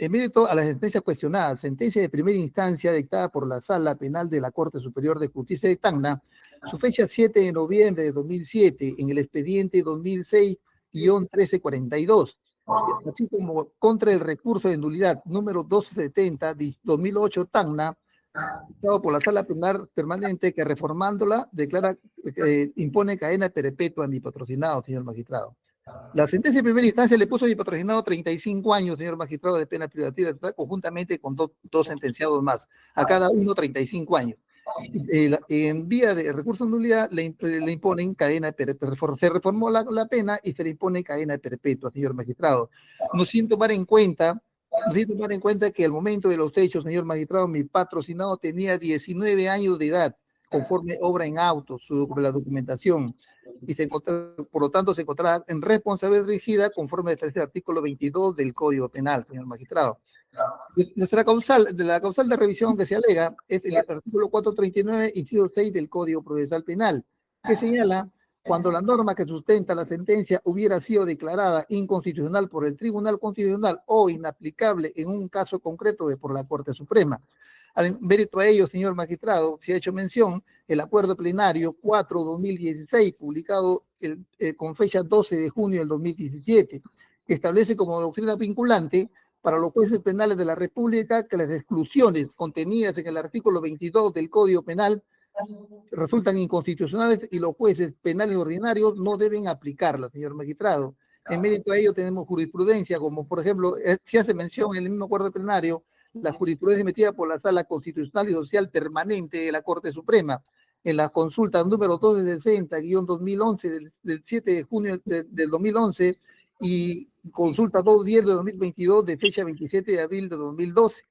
En mérito a la sentencia cuestionada, sentencia de primera instancia dictada por la Sala Penal de la Corte Superior de Justicia de Tacna, su fecha 7 de noviembre de 2007, en el expediente 2006-1342, así como contra el recurso de nulidad número 1270-2008 Tacna, dictado por la Sala Penal Permanente, que reformándola declara, impone cadena perpetua a mi patrocinado, señor magistrado. La sentencia de primera instancia le puso a mi patrocinado 35 años, señor magistrado, de pena privativa, conjuntamente con dos sentenciados más, a cada uno 35 años. En vía de recurso de nulidad le imponen cadena perpetua. Se reformó la pena y se le impone cadena perpetua, señor magistrado. No sin tomar en cuenta que al momento de los hechos, señor magistrado, mi patrocinado tenía 19 años de edad, conforme obra en auto, la documentación, y por lo tanto se encontraba en responsabilidad rígida conforme establece el artículo 22 del Código Penal, señor magistrado. La causal de revisión que se alega es el artículo 439, inciso 6 del Código Procesal Penal, que señala cuando la norma que sustenta la sentencia hubiera sido declarada inconstitucional por el Tribunal Constitucional o inaplicable en un caso concreto por la Corte Suprema. Al mérito a ello, señor magistrado, se ha hecho mención el acuerdo plenario 4-2016, publicado con fecha 12 de junio del 2017, que establece como doctrina vinculante para los jueces penales de la República que las exclusiones contenidas en el artículo 22 del Código Penal resultan inconstitucionales y los jueces penales ordinarios no deben aplicarlas, señor magistrado. En mérito a ello tenemos jurisprudencia, como por ejemplo, se hace mención en el mismo acuerdo plenario, la jurisprudencia emitida por la Sala Constitucional y Social Permanente de la Corte Suprema, en la consulta número 260-2011 del 7 de junio del 2011 y consulta 210 de 2022 de fecha 27 de abril de 2012,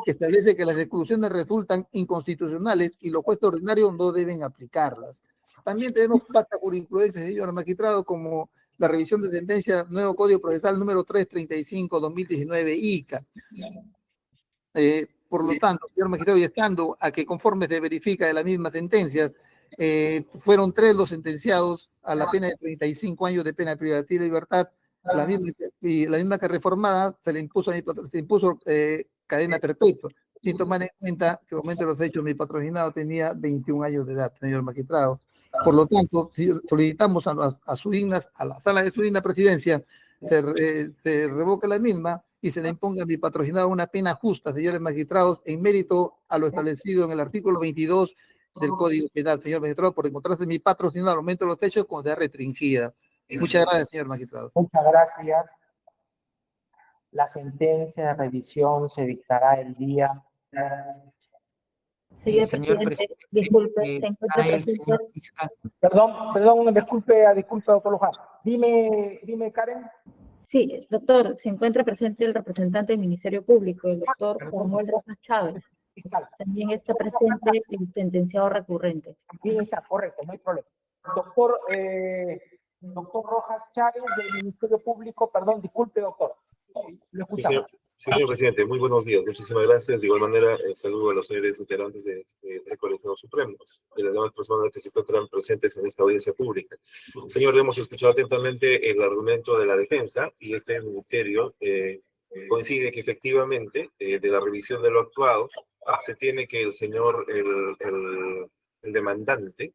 que establece que las exclusiones resultan inconstitucionales y los jueces ordinarios no deben aplicarlas. También tenemos vasta jurisprudencia, señor magistrado, como la revisión de sentencia Nuevo Código Procesal número 335-2019 ICA. Por lo tanto, señor magistrado, y estando a que conforme se verifica de la misma sentencia, fueron 3 los sentenciados a la pena de 35 años de pena privativa de libertad, la misma que reformada se le impuso cadena perpetua, sin tomar en cuenta que al momento de los hechos mi patrocinado tenía 21 años de edad, señor magistrado. Por lo tanto, solicitamos a la sala de su digna presidencia, se revoca la misma y se le imponga a mi patrocinado una pena justa, señores magistrados, en mérito a lo establecido en el artículo 22 del Código Penal, señor magistrado, por encontrarse mi patrocinado al momento de los hechos con edad restringida. Muchas gracias, señor magistrado. Muchas gracias. La sentencia de revisión se dictará el día. Señor presidente, disculpe, se encuentra presente. Perdón, disculpe, doctor Luján. Dime, Karen. Sí, doctor, se encuentra presente el representante del Ministerio Público, el doctor Samuel Rojas Chávez. También está presente el sentenciado recurrente. Bien, está correcto, no hay problema. Doctor Rojas Chávez del Ministerio Público, perdón, disculpe, doctor. Sí, señor presidente, muy buenos días, muchísimas gracias. De igual manera, saludo a los señores integrantes de este Colegio Supremo y las demás personas que se encuentran presentes en esta audiencia pública. Señor, hemos escuchado atentamente el argumento de la defensa y este ministerio coincide que efectivamente, de la revisión de lo actuado, se tiene que el señor, el demandante,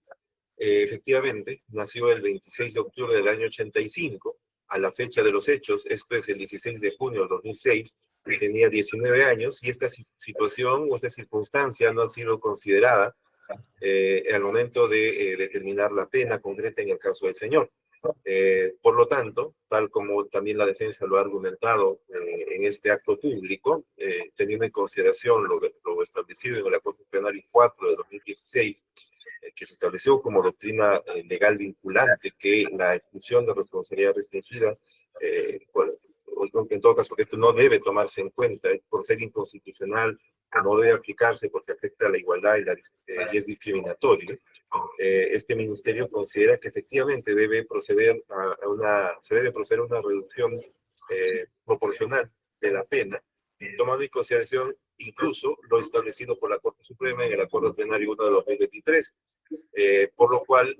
efectivamente, nació el 26 de octubre del año 85, a la fecha de los hechos, esto es el 16 de junio del 2006, tenía 19 años, y esta situación o esta circunstancia no ha sido considerada al momento de determinar la pena concreta en el caso del señor. Por lo tanto, tal como también la defensa lo ha argumentado en este acto público, teniendo en consideración lo establecido en el Acuerdo Plenario 4 de 2016, que se estableció como doctrina legal vinculante que la exclusión de responsabilidad restringida, en todo caso, que esto no debe tomarse en cuenta por ser inconstitucional, no debe aplicarse porque afecta a la igualdad y es discriminatorio. Este ministerio considera que efectivamente debe proceder se debe proceder a una reducción proporcional de la pena, tomando en consideración incluso lo establecido por la Corte Suprema en el Acuerdo Plenario 1 de 2023, por lo cual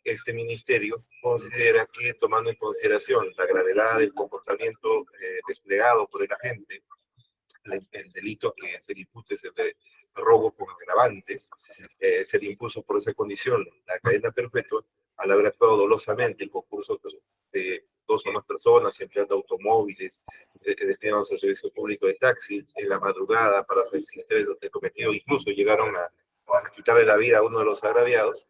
este ministerio considera que, tomando en consideración la gravedad del comportamiento desplegado por el agente el delito que se le impute es el de robo con agravantes. Se le impuso por esa condición la cadena perpetua al haber actuado dolosamente en concurso de 2 o más personas, empleando automóviles destinados al servicio público de taxis en la madrugada para facilitar el cometido. Incluso llegaron a quitarle la vida a uno de los agraviados.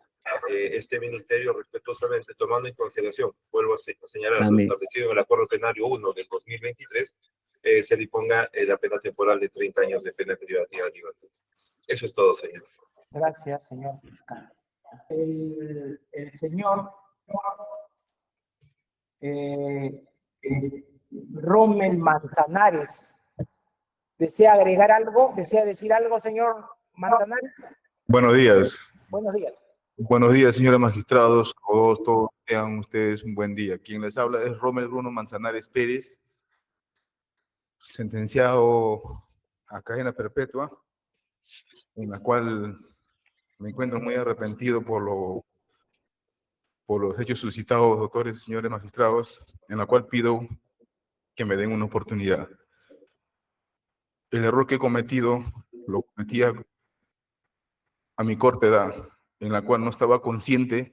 Este ministerio respetuosamente, tomando en consideración, vuelvo a señalar, lo establecido en el Acuerdo Penario 1 del 2023, se le ponga la pena temporal de 30 años de pena privativa de libertad. Eso es todo, señor. Gracias, señor fiscal. El señor Rommel Manzanares, ¿desea agregar algo? ¿Desea decir algo, señor Manzanares? Buenos días. Buenos días. Buenos días, señores magistrados. Todos tengan ustedes un buen día. Quien les habla es Rommel Bruno Manzanares Pérez, sentenciado a cadena perpetua, en la cual me encuentro muy arrepentido por los hechos suscitados, doctores y señores magistrados, en la cual pido que me den una oportunidad. El error que he cometido, lo cometía a mi corta edad, en la cual no estaba consciente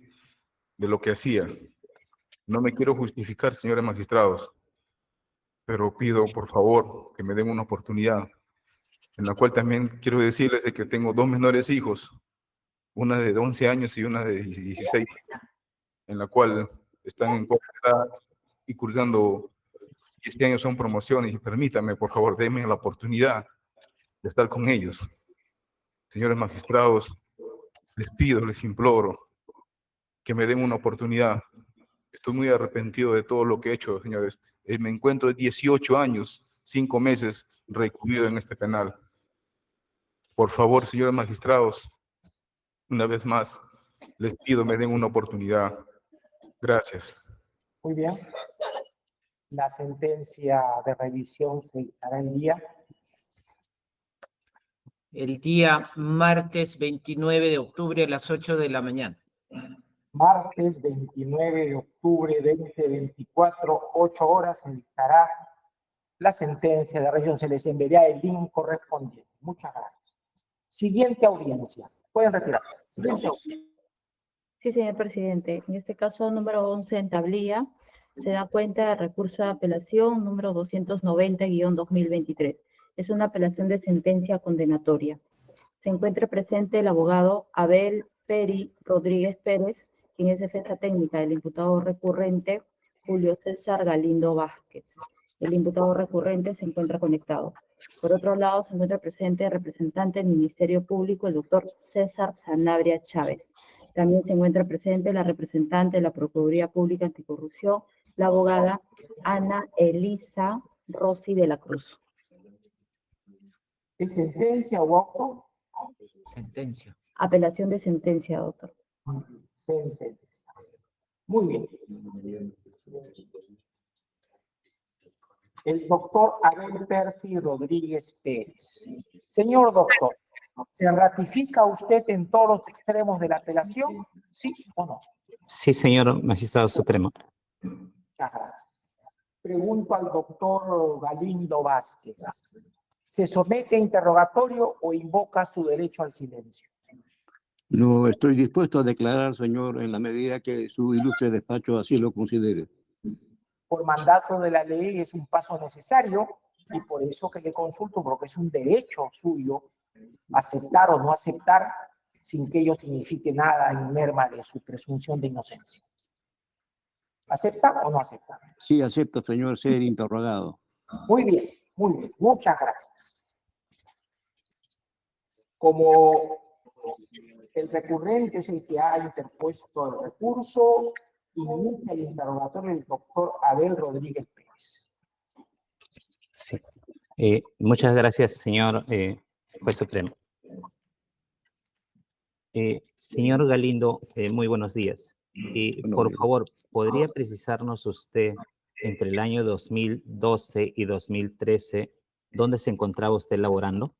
de lo que hacía. No me quiero justificar, señores magistrados, pero pido, por favor, que me den una oportunidad, en la cual también quiero decirles de que tengo 2 menores hijos, una de 11 años y una de 16, en la cual están en corta edad y cursando, y este año son promociones, y permítanme, por favor, denme la oportunidad de estar con ellos. Señores magistrados, les pido, les imploro que me den una oportunidad. Estoy muy arrepentido de todo lo que he hecho, señores. Me encuentro 18 años, 5 meses recluido en este penal. Por favor, señores magistrados, una vez más, les pido me den una oportunidad. Gracias. Muy bien. La sentencia de revisión se hará el día. El día martes 29 de octubre a las 8 de la mañana. Martes 29 de octubre 2024, 8 horas, se dictará la sentencia de revisión. Se les enviará el link correspondiente. Muchas gracias. Siguiente audiencia. Pueden retirarse. Sí, señor presidente. En este caso, número 11 en tablilla, se da cuenta del recurso de apelación número 290-2023. Es una apelación de sentencia condenatoria. Se encuentra presente el abogado Abel Peri Rodríguez Pérez, quien es defensa técnica del imputado recurrente Julio César Galindo Vázquez. El imputado recurrente se encuentra conectado. Por otro lado, se encuentra presente el representante del Ministerio Público, el doctor César Sanabria Chávez. También se encuentra presente la representante de la Procuraduría Pública Anticorrupción, la abogada Ana Elisa Rossi de la Cruz. ¿Es sentencia o auto? Sentencia. Apelación de sentencia, doctor. Sentencia. Muy bien. El doctor Abel Percy Rodríguez Pérez. Señor doctor, ¿se ratifica usted en todos los extremos de la apelación? ¿Sí o no? Sí, señor magistrado supremo. Muchas gracias. Pregunto al doctor Galindo Vázquez. ¿Se somete a interrogatorio o invoca su derecho al silencio? No estoy dispuesto a declarar, señor, en la medida que su ilustre despacho así lo considere. Por mandato de la ley es un paso necesario y por eso que le consulto, porque es un derecho suyo aceptar o no aceptar sin que ello signifique nada en merma de su presunción de inocencia. ¿Acepta o no acepta? Sí, acepto, señor, ser interrogado. Muy bien, muy bien. Muchas gracias. Como el recurrente es el que ha interpuesto el recurso, inicia el interrogatorio del doctor Abel Rodríguez Pérez. Sí. Muchas gracias, señor juez supremo. Señor Galindo, muy buenos días. Por favor, ¿podría precisarnos usted entre el año 2012 y 2013 dónde se encontraba usted laborando?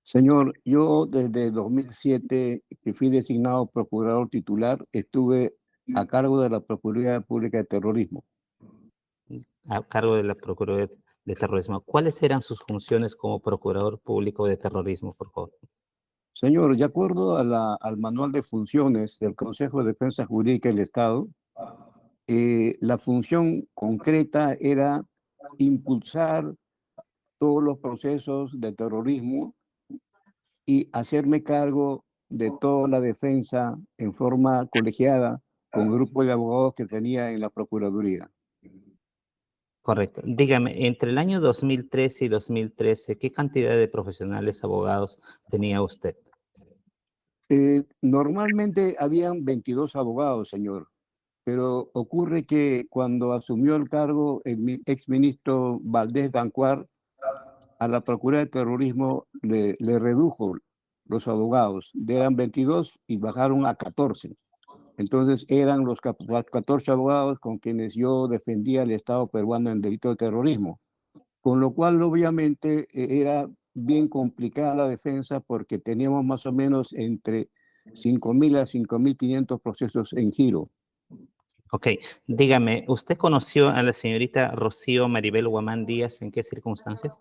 Señor, yo desde 2007, que fui designado procurador titular, estuve a cargo de la Procuraduría Pública de Terrorismo. A cargo de la Procuraduría de terrorismo. ¿Cuáles eran sus funciones como procurador público de terrorismo, por favor? Señor, de acuerdo a al manual de funciones del Consejo de Defensa Jurídica del Estado, la función concreta era impulsar todos los procesos de terrorismo y hacerme cargo de toda la defensa en forma colegiada con el grupo de abogados que tenía en la Procuraduría. Correcto. Dígame, entre el año 2013 y 2013, ¿qué cantidad de profesionales abogados tenía usted? Normalmente habían 22 abogados, señor, pero ocurre que cuando asumió el cargo el exministro Valdés Dancuar, a la Procuraduría de Terrorismo le redujo los abogados. Eran 22 y bajaron a 14. Entonces eran los 14 abogados con quienes yo defendía al Estado peruano en delito de terrorismo. Con lo cual, obviamente, era bien complicada la defensa porque teníamos más o menos entre 5.000 a 5.500 procesos en giro. Ok, dígame, ¿usted conoció a la señorita Rocío Maribel Guamán Díaz en qué circunstancias?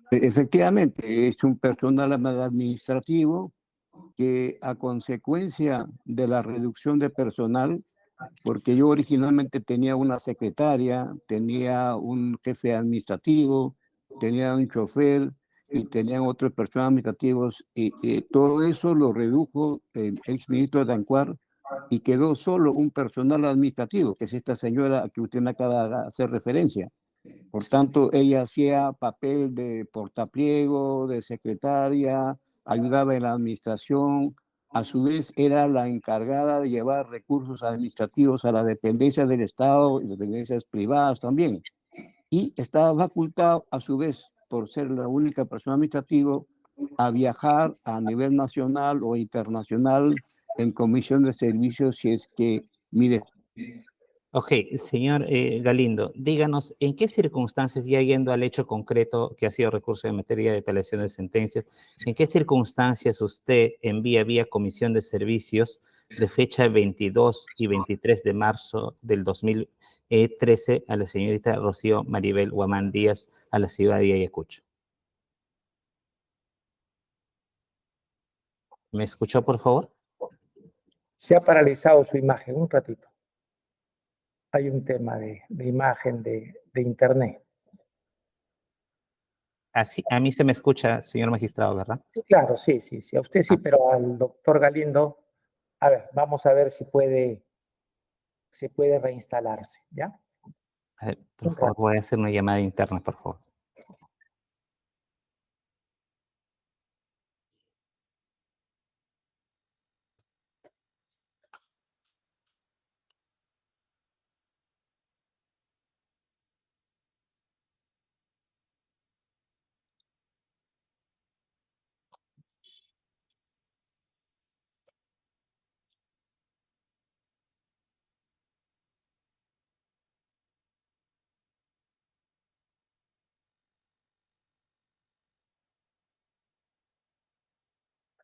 Efectivamente, es un personal administrativo que a consecuencia de la reducción de personal, porque yo originalmente tenía una secretaria, tenía un jefe administrativo, tenía un chofer y tenían otros personas administrativos, y todo eso lo redujo el exministro Dancuar y quedó solo un personal administrativo, que es esta señora a que usted me acaba de hacer referencia. Por tanto, ella hacía papel de portapliego, de secretaria, ayudaba en la administración, a su vez era la encargada de llevar recursos administrativos a la dependencia del Estado y dependencias privadas también. Y estaba facultado, a su vez, por ser la única persona administrativa, a viajar a nivel nacional o internacional en comisión de servicios si es que, mire. Ok, señor Galindo, díganos, ¿en qué circunstancias, ya yendo al hecho concreto que ha sido recurso de materia de apelación de sentencias, en qué circunstancias usted envía vía comisión de servicios de fecha 22 y 23 de marzo del 2013 a la señorita Rocío Maribel Guamán Díaz a la ciudad de Ayacucho? ¿Me escuchó, por favor? Se ha paralizado su imagen un ratito. Hay un tema de imagen de internet. Así, a mí se me escucha, señor magistrado, ¿verdad? Sí, claro, sí. A usted sí, pero al doctor Galindo, a ver, vamos a ver si se puede reinstalarse, ¿ya? A ver, por favor, voy a hacer una llamada interna, por favor.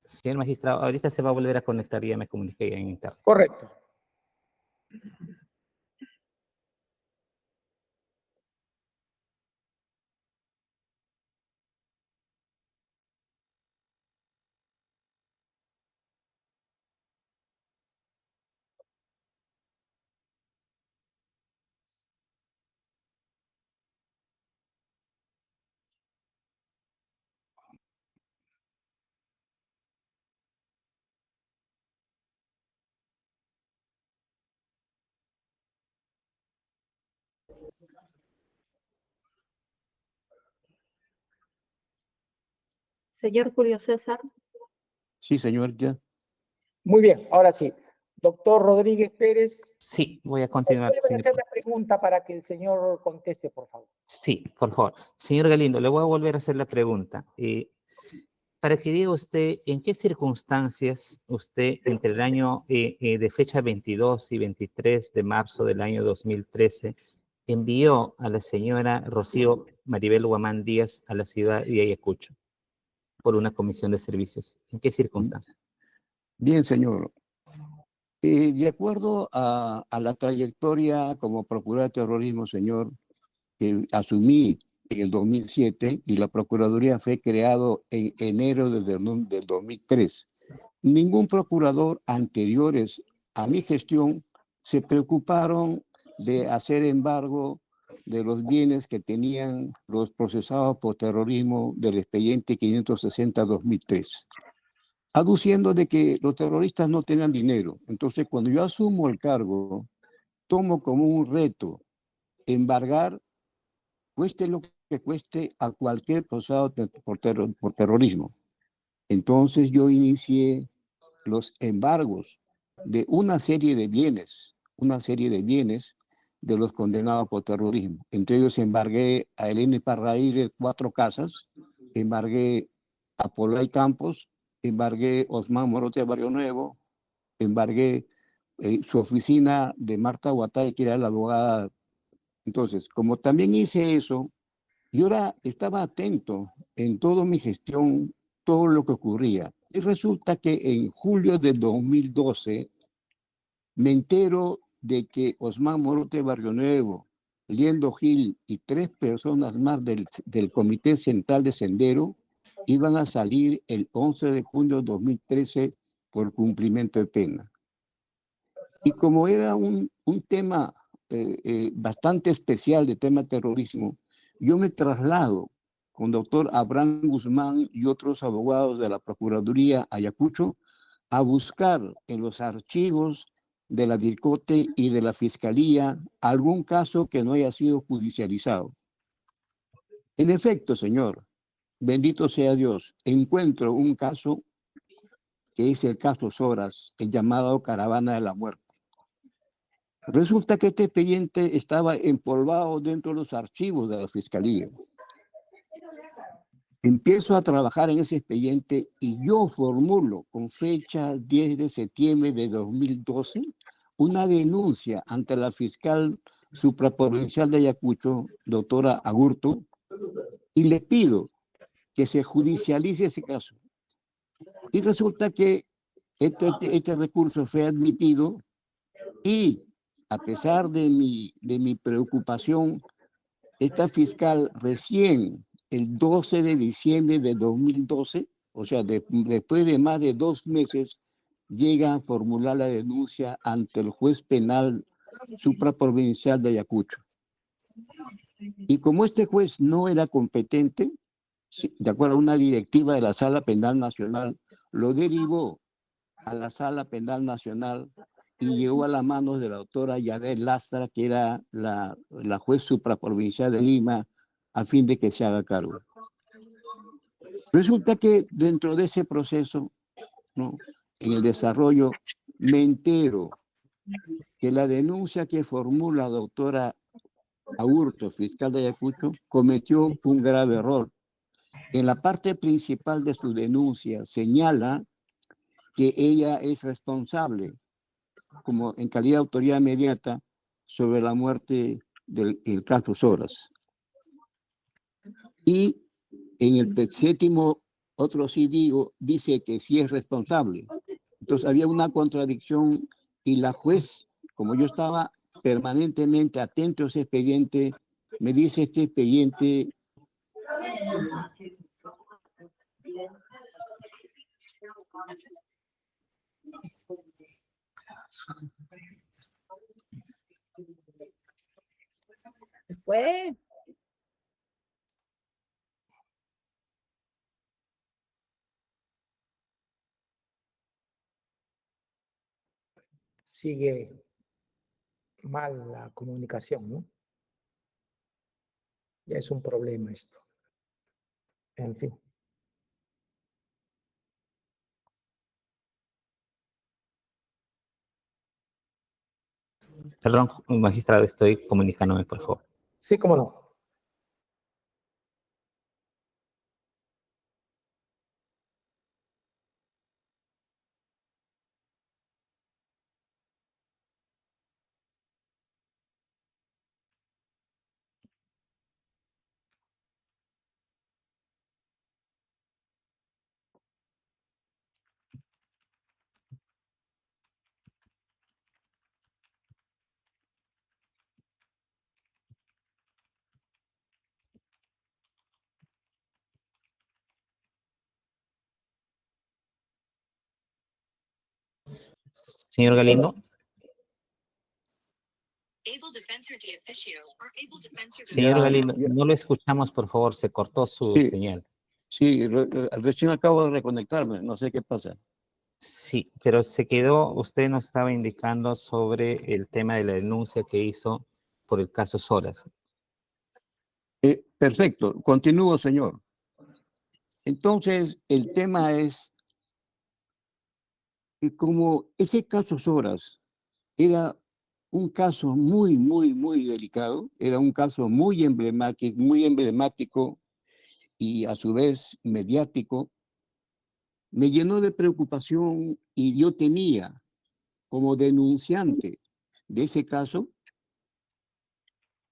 Señor magistrado, ahorita se va a volver a conectar, ya me comuniqué en internet. Correcto. Señor Julio César. Sí, señor, ya. Muy bien, ahora sí. Doctor Rodríguez Pérez. Sí, voy a continuar. Voy a hacer la pregunta para que el señor conteste, por favor. Sí, por favor. Señor Galindo, le voy a volver a hacer la pregunta. Para que diga usted, ¿en qué circunstancias usted, entre el año de fecha 22 y 23 de marzo del año 2013, envió a la señora Rocío Maribel Guamán Díaz a la ciudad de Ayacucho por una comisión de servicios? ¿En qué circunstancias? Bien, señor. De acuerdo a la trayectoria como procurador de terrorismo, señor, que asumí en el 2007 y la Procuraduría fue creado en enero del 2003. Ningún procurador anteriores a mi gestión se preocuparon de hacer embargo de los bienes que tenían los procesados por terrorismo del expediente 560-2003, aduciendo de que los terroristas no tenían dinero. Entonces, cuando yo asumo el cargo, tomo como un reto embargar, cueste lo que cueste, a cualquier procesado por terrorismo. Entonces yo inicié los embargos de una serie de bienes de los condenados por terrorismo. Entre ellos embargué a Elena Parraíre 4 casas, embargué a Polay Campos, embargué Osman Morote Barrio Nuevo, embargué su oficina de Marta Guatay, que era la abogada. Entonces, como también hice eso, yo estaba atento en toda mi gestión, todo lo que ocurría. Y resulta que en julio de 2012 me entero de que Osman Morote Barrio Nuevo, Liendo Gil y 3 personas más del Comité Central de Sendero iban a salir el 11 de junio de 2013 por cumplimiento de pena. Y como era un tema bastante especial de tema terrorismo, yo me traslado con doctor Abraham Guzmán y otros abogados de la Procuraduría Ayacucho a buscar en los archivos de la DIRCOTE y de la Fiscalía algún caso que no haya sido judicializado. En efecto, señor, bendito sea Dios, encuentro un caso que es el caso Soras, el llamado Caravana de la Muerte. Resulta que este expediente estaba empolvado dentro de los archivos de la Fiscalía. Empiezo a trabajar en ese expediente y yo formulo con fecha 10 de septiembre de 2012 una denuncia ante la fiscal supraprovincial de Ayacucho, doctora Agurto, y le pido que se judicialice ese caso. Y resulta que este recurso fue admitido y a pesar de mi preocupación, esta fiscal recién el 12 de diciembre de 2012, o sea, después de más de 2 meses, llega a formular la denuncia ante el juez penal supraprovincial de Ayacucho. Y como este juez no era competente, de acuerdo a una directiva de la Sala Penal Nacional, lo derivó a la Sala Penal Nacional y llegó a las manos de la doctora Yadet Lastra, que era la juez supraprovincial de Lima, a fin de que se haga cargo. Resulta que dentro de ese proceso, ¿no?, en el desarrollo, me entero que la denuncia que formula la doctora Agurto, fiscal de Ayacucho, cometió un grave error. En la parte principal de su denuncia señala que ella es responsable, como en calidad de autoridad inmediata, sobre la muerte del caso Soras. Y en el séptimo, otro sí dice que sí es responsable. Entonces había una contradicción y la juez, como yo estaba permanentemente atento a ese expediente, me dice este expediente Fue. Sigue mal la comunicación, ¿no? Ya es un problema esto. En fin. Perdón, magistrado, estoy comunicándome, por favor. Sí, cómo no. Señor Galindo. Señor Ya, Galindo, ya. no lo escuchamos, por favor, se cortó su Sí. señal. Sí, recién acabo de reconectarme, no sé qué pasa. Sí, pero se quedó, usted nos estaba indicando sobre el tema de la denuncia que hizo por el caso Soras. Perfecto, continúo, señor. Entonces, el tema es que como ese caso Soras era un caso muy delicado, era un caso muy emblemático y a su vez mediático, me llenó de preocupación y yo tenía como denunciante de ese caso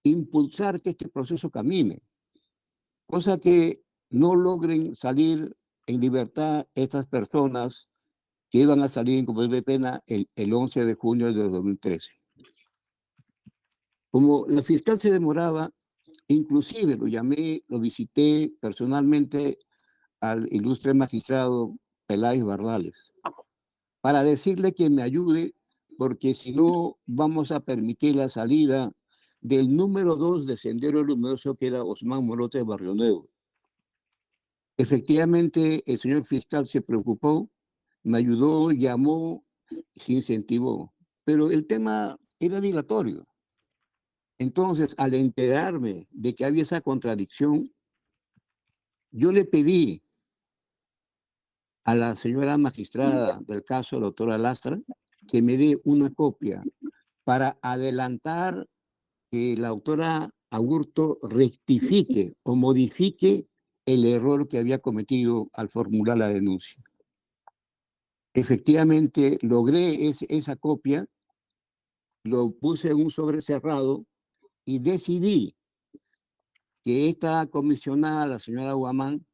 impulsar que este proceso camine, cosa que no logren salir en libertad estas personas que iban a salir en cumplimiento de pena el 11 de junio de 2013. Como la fiscal se demoraba, inclusive lo llamé, lo visité personalmente al ilustre magistrado Peláez Bardales para decirle que me ayude, porque si no vamos a permitir la salida del número 2 de Sendero Luminoso, que era Osman Morote de Barrio Nuevo. Efectivamente, el señor fiscal se preocupó, me ayudó, llamó, se incentivó, pero el tema era dilatorio. Entonces, al enterarme de que había esa contradicción, yo le pedí a la señora magistrada del caso, la doctora Lastra, que me dé una copia para adelantar que la doctora Aburto rectifique o modifique el error que había cometido al formular la denuncia. Efectivamente, logré esa copia, lo puse en un sobre cerrado y decidí que esta comisionada, la señora Guamán,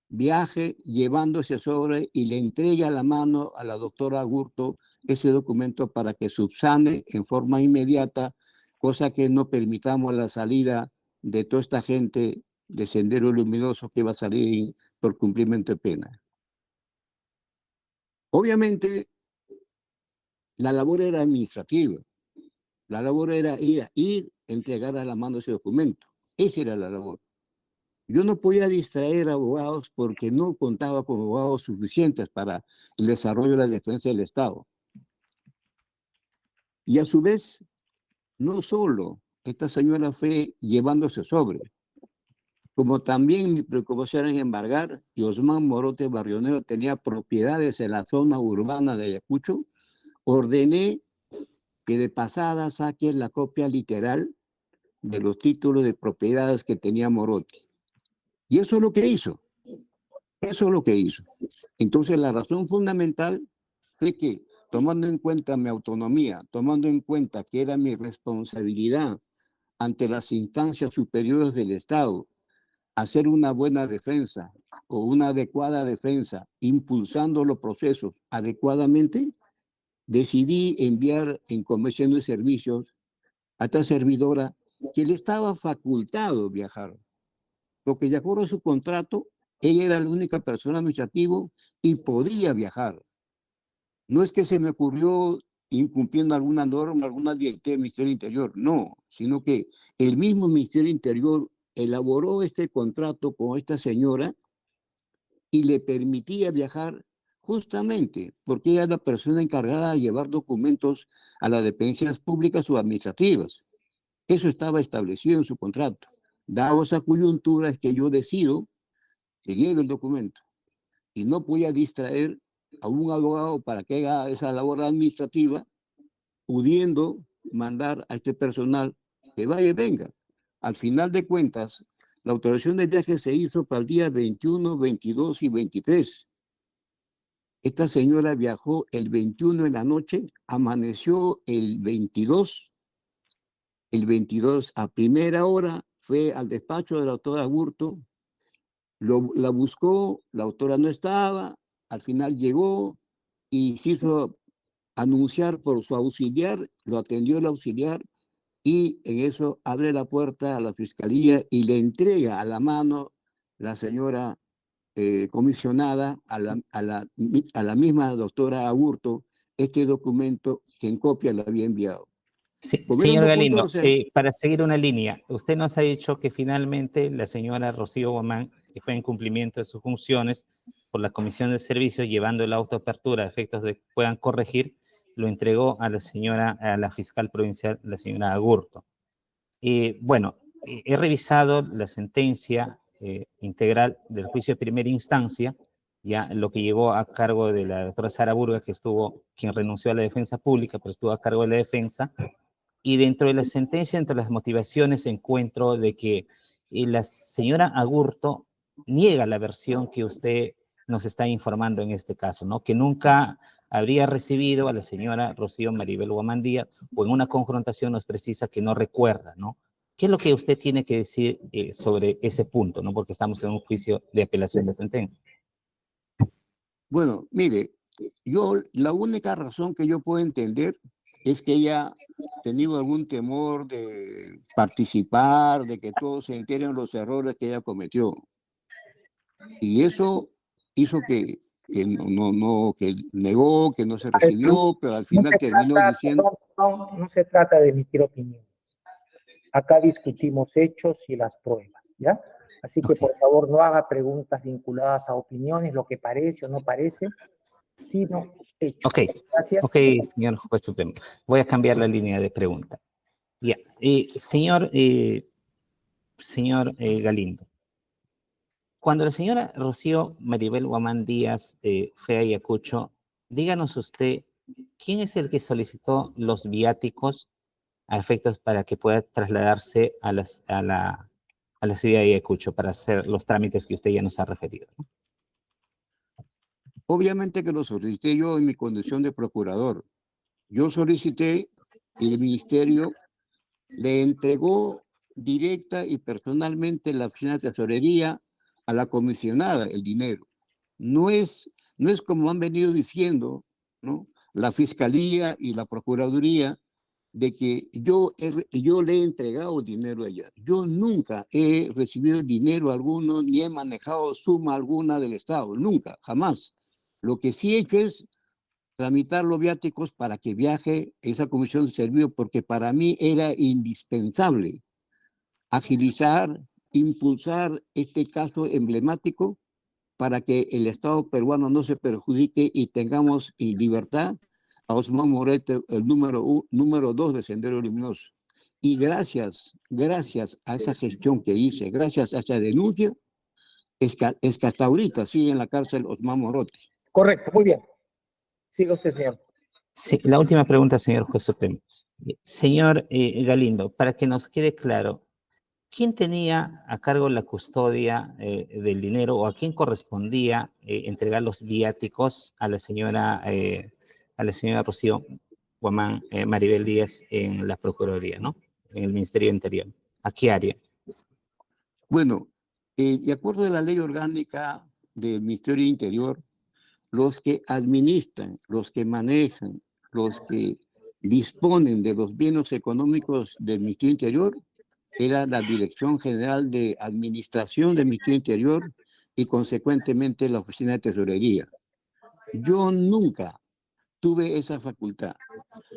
viaje llevando ese sobre y le entregue a la mano a la doctora Agurto ese documento para que subsane en forma inmediata, cosa que no permitamos la salida de toda esta gente de Sendero Luminoso que va a salir por cumplimiento de pena. Obviamente, la labor era administrativa. La labor era ir, entregar a la mano ese documento. Esa era la labor. Yo no podía distraer a abogados porque no contaba con abogados suficientes para el desarrollo de la defensa del Estado. Y a su vez, no solo esta señora fue llevándose sobre, como también mi preocupación era embargar, y Osman Morote Barrio Nuevo tenía propiedades en la zona urbana de Ayacucho, ordené que de pasada saque la copia literal de los títulos de propiedades que tenía Morote. Y eso es lo que hizo. Eso es lo que hizo. Entonces, la razón fundamental fue que, tomando en cuenta mi autonomía, tomando en cuenta que era mi responsabilidad ante las instancias superiores del Estado, hacer una buena defensa o una adecuada defensa, impulsando los procesos adecuadamente, decidí enviar en Comisión de Servicios a esta servidora que le estaba facultado viajar, porque de acuerdo a su contrato, ella era la única persona administrativa y podía viajar. No es que se me ocurrió incumpliendo alguna norma, alguna directiva del Ministerio del Interior, no, sino que el mismo Ministerio del Interior elaboró este contrato con esta señora y le permitía viajar justamente porque ella era la persona encargada de llevar documentos a las dependencias públicas o administrativas. Eso estaba establecido en su contrato. Dado esa coyuntura es que yo decido seguir el documento y no podía distraer a un abogado para que haga esa labor administrativa, pudiendo mandar a este personal que vaya y venga. Al final de cuentas, la autorización de viaje se hizo para el día 21, 22 y 23. Esta señora viajó el 21 en la noche, amaneció el 22. El 22 a primera hora fue al despacho de la doctora Aburto, la buscó, la autora no estaba, al final llegó y se hizo anunciar por su auxiliar, lo atendió el auxiliar y en eso abre la puerta a la fiscalía y le entrega a la mano la señora comisionada a la misma doctora Aburto este documento que en copia lo había enviado. Sí, Como era un señor documento Galindo, reservado, para seguir una línea, usted nos ha dicho que finalmente la señora Rocío Guamán, que fue en cumplimiento de sus funciones por la Comisión de Servicios, llevando el auto a apertura a efectos de que puedan corregir, lo entregó a la señora, a la fiscal provincial, la señora Agurto. Bueno, he revisado la sentencia integral del juicio de primera instancia, ya lo que llegó a cargo de la doctora Sara Burga, que estuvo, quien renunció a la defensa pública, pero estuvo a cargo de la defensa. Y dentro de la sentencia, entre las motivaciones, encuentro de que la señora Agurto niega la versión que usted nos está informando en este caso, ¿no? Que nunca habría recibido a la señora Rocío Maribel Guamán Díaz, o en una confrontación nos precisa que no recuerda, ¿no? ¿Qué es lo que usted tiene que decir sobre ese punto, ¿no? Porque estamos en un juicio de apelación de sentencia. bueno, mire, yo la única razón que yo puedo entender es que ella ha tenido algún temor de participar, de que todos se enteren los errores que ella cometió. Y eso hizo que negó, que no se recibió, pero al final terminó diciendo, No se trata de emitir opiniones. Acá discutimos hechos y las pruebas, ¿ya? Así que por favor no haga preguntas vinculadas a opiniones, lo que parece o no parece, sino hechos. Ok, Gracias. ok, señor juez supremo. Voy a cambiar la línea de pregunta. Ya, señor Galindo, cuando la señora Rocío Maribel Guamán Díaz fue a Ayacucho, díganos usted, ¿quién es el que solicitó los viáticos a efectos para que pueda trasladarse a la ciudad de Ayacucho para hacer los trámites que usted ya nos ha referido? obviamente que lo solicité yo en mi condición de procurador. Yo solicité y el ministerio le entregó directa y personalmente la oficina de tesorería a la comisionada el dinero. No es como han venido diciendo, ¿no? La fiscalía y la procuraduría, de que yo le he entregado dinero allá. Yo nunca he recibido dinero alguno, ni he manejado suma alguna del Estado, nunca, jamás. Lo que sí he hecho es tramitar los viáticos para que viaje esa comisión de servicio, porque para mí era indispensable agilizar, impulsar este caso emblemático para que el Estado peruano no se perjudique y tengamos en libertad a Osman Morete, el número 2 de Sendero Luminoso. Y gracias a esa gestión que hice, gracias a esa denuncia, es que hasta ahorita sigue en la cárcel Osman Morete. Correcto, muy bien. Siga usted, señor. Sí, la última pregunta, señor juez supremo. Señor Galindo, para que nos quede claro, ¿quién tenía a cargo la custodia del dinero o a quién correspondía entregar los viáticos a la señora Rocío Guamán Maribel Díaz en la Procuraduría, ¿no? En el Ministerio Interior? ¿A qué área? Bueno, de acuerdo a la ley orgánica del Ministerio Interior, los que administran, los que manejan, los que disponen de los bienes económicos del Ministerio Interior era la Dirección General de Administración del Ministerio Interior y consecuentemente la Oficina de Tesorería. Yo nunca tuve esa facultad.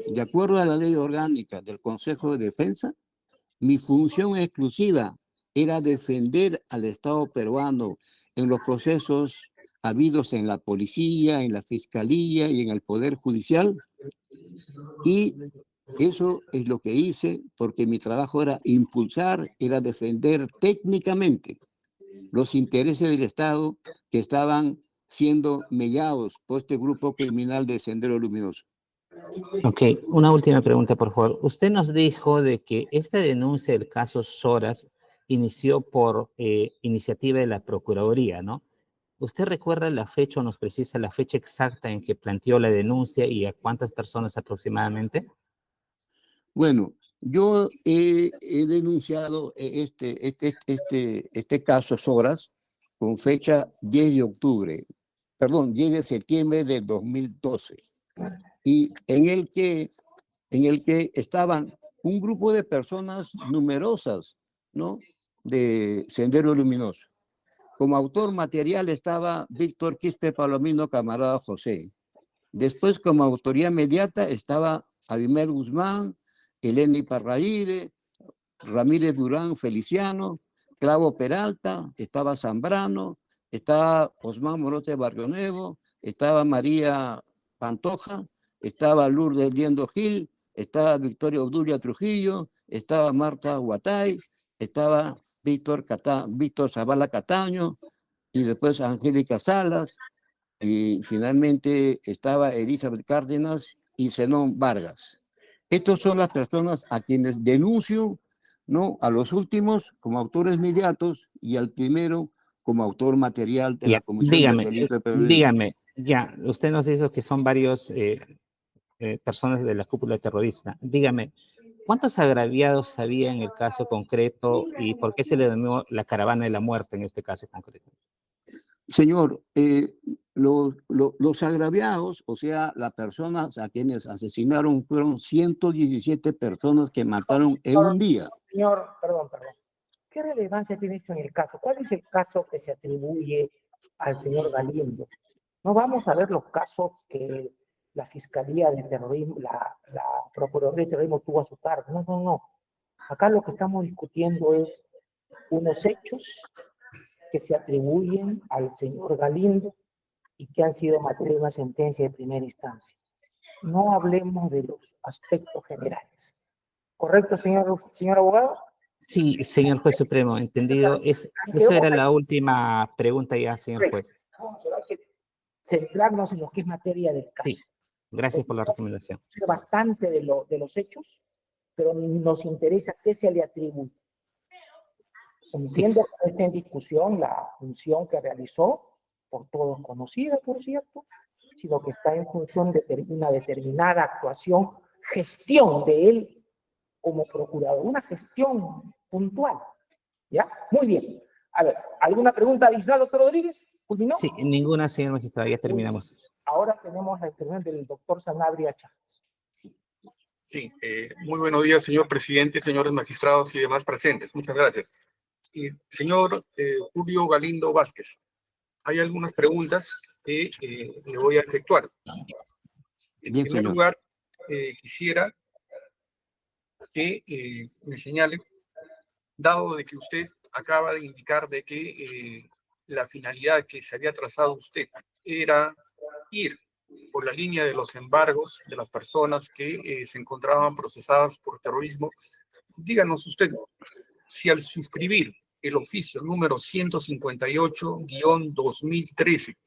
De acuerdo a la ley orgánica del Consejo de Defensa, mi función exclusiva era defender al Estado peruano en los procesos habidos en la policía, en la fiscalía y en el Poder Judicial. Y eso es lo que hice porque mi trabajo era impulsar, era defender técnicamente los intereses del Estado que estaban siendo mellados por este grupo criminal de Sendero Luminoso. Ok, una última pregunta, por favor. Usted nos dijo de que esta denuncia del caso Soras inició por iniciativa de la Procuraduría, ¿no? ¿Usted recuerda la fecha o nos precisa la fecha exacta en que planteó la denuncia y a cuántas personas aproximadamente? Bueno, yo he denunciado este caso Soras con fecha 10 de octubre, perdón, 10 de septiembre de 2012, y en el que estaban un grupo de personas numerosas, ¿no? De Sendero Luminoso. Como autor material estaba Víctor Quispe Palomino, camarada José. Después, como autoría inmediata, estaba Abimel Guzmán, Eleni Parraíde, Ramírez Durán Feliciano, Clavo Peralta, estaba Zambrano, estaba Osmán Morote Barrio Nuevo, estaba María Pantoja, estaba Lourdes Liendo Gil, estaba Victoria Obdulia Trujillo, estaba Marta Huatay, estaba Víctor Zavala Cataño, y después Angélica Salas, y finalmente estaba Elizabeth Cárdenas y Zenón Vargas. Estas son las personas a quienes denuncio, ¿no? A los últimos como autores inmediatos y al primero como autor material de la Comisión del Delito de Terrorismo. Dígame, ya, usted nos dijo que son varios personas de la cúpula terrorista. Dígame, ¿cuántos agraviados había en el caso concreto y por qué se le denominó la caravana de la muerte en este caso concreto? Señor, los agraviados, o sea, las personas a quienes asesinaron fueron 117 personas que mataron en un día. Señor, perdón. ¿Qué relevancia tiene esto en el caso? ¿Cuál es el caso que se atribuye al señor Galindo? No vamos a ver los casos que la Fiscalía de Terrorismo, la Procuraduría de Terrorismo tuvo a su cargo. No. Acá lo que estamos discutiendo es unos hechos que se atribuyen al señor Galindo y que han sido materia de una sentencia de primera instancia. No hablemos de los aspectos generales. ¿Correcto, señor abogado? Sí, señor juez supremo, entendido. Esa era la última pregunta ya, señor juez. Hay que centrarnos en lo que es materia del caso. Sí, gracias por la recomendación. Bastante de los hechos, pero nos interesa qué se le atribuye. Entiendo que está en discusión la función que realizó, por todos conocida, por cierto, sino que está en función de una determinada actuación, gestión de él como procurador, una gestión puntual. ¿Ya? Muy bien. A ver, ¿alguna pregunta adicional, doctor Rodríguez? ¿Culminó? Sí, ninguna, señor magistrado, ya terminamos. Ahora tenemos la intervención del doctor Sanabria Chávez. Sí, muy buenos días, señor presidente, señores magistrados y demás presentes. Muchas gracias. Señor Julio Galindo Vázquez, hay algunas preguntas que le voy a efectuar. En primer lugar, quisiera que me señale, dado de que usted acaba de indicar de que la finalidad que se había trazado usted era ir por la línea de los embargos de las personas que se encontraban procesadas por terrorismo, díganos usted si al suscribir el oficio número 158-2013,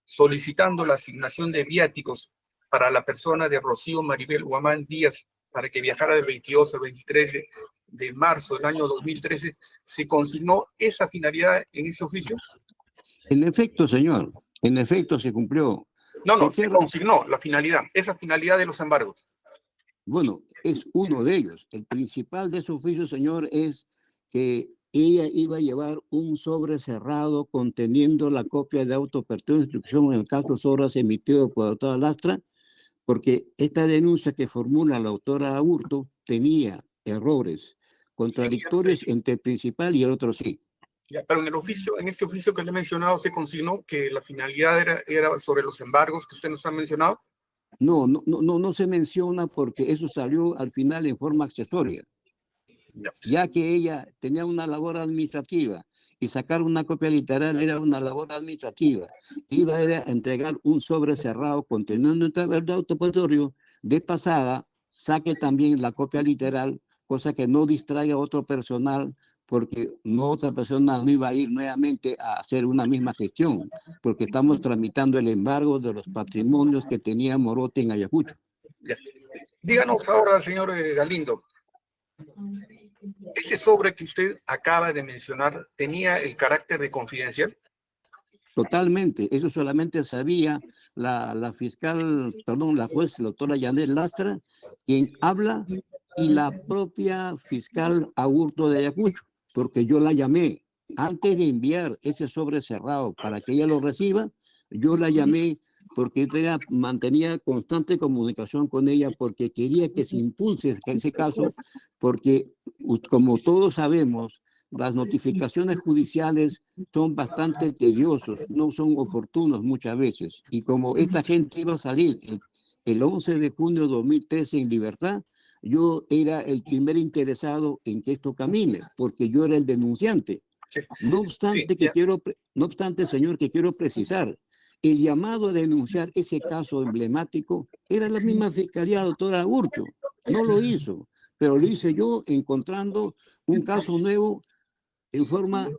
solicitando la asignación de viáticos para la persona de Rocío Maribel Huamán Díaz para que viajara del 22 al 23 de marzo del año 2013, ¿se consignó esa finalidad en ese oficio? En efecto, señor, en efecto se cumplió. No, se consignó la finalidad, esa finalidad de los embargos. Bueno, es uno de ellos. El principal de su oficio, señor, es que ella iba a llevar un sobre cerrado conteniendo la copia de autopertión de instrucción en el caso Soras emitido por la doctora Lastra, porque esta denuncia que formula la autora Aburto tenía errores contradictorios entre el principal y el otro sí. Ya, pero en el oficio, en este oficio que le he mencionado, se consignó que la finalidad era sobre los embargos que usted nos ha mencionado. No se menciona porque eso salió al final en forma accesoria. Ya que ella tenía una labor administrativa y sacar una copia literal era una labor administrativa. Iba a entregar un sobre cerrado conteniendo el autoperitorio, de pasada saque también la copia literal, cosa que no distraiga a otro personal, porque otra persona no iba a ir nuevamente a hacer una misma gestión, porque estamos tramitando el embargo de los patrimonios que tenía Morote en Ayacucho. Ya. Díganos ahora, señor Galindo, ¿ese sobre que usted acaba de mencionar tenía el carácter de confidencial? Totalmente, eso solamente sabía la juez, la doctora Yanet Lastra, quien habla, y la propia fiscal Aburto de Ayacucho, porque yo la llamé antes de enviar ese sobre cerrado para que ella lo reciba. Yo la llamé porque mantenía constante comunicación con ella, porque quería que se impulse ese caso, porque como todos sabemos, las notificaciones judiciales son bastante tediosos, no son oportunos muchas veces. Y como esta gente iba a salir el 11 de junio de 2013 en libertad, yo era el primer interesado en que esto camine, porque yo era el denunciante. No obstante, no obstante, señor, que quiero precisar, el llamado a denunciar ese caso emblemático era la misma fiscalía, doctora Hurto. No lo hizo, pero lo hice yo encontrando un caso nuevo en forma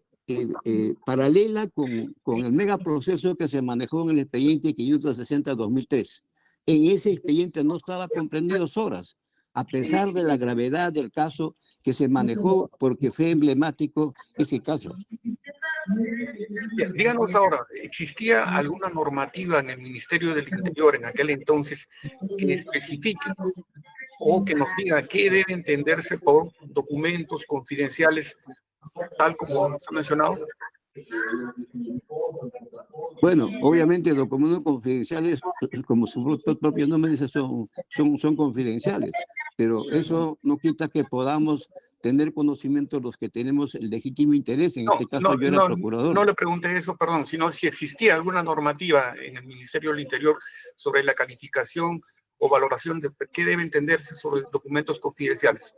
paralela con el megaproceso que se manejó en el expediente 560-2003. En ese expediente no estaba comprendido Soras, a pesar de la gravedad del caso que se manejó, porque fue emblemático ese caso. Díganos ahora, ¿existía alguna normativa en el Ministerio del Interior en aquel entonces que especifique o que nos diga qué debe entenderse por documentos confidenciales, tal como se ha mencionado? Bueno, obviamente documentos confidenciales, como su propio nombre dice, son confidenciales, pero eso no quita que podamos tener conocimiento los que tenemos el legítimo interés. En este caso yo era procurador. No le pregunté eso, perdón, sino si existía alguna normativa en el Ministerio del Interior sobre la calificación o valoración de qué debe entenderse sobre documentos confidenciales.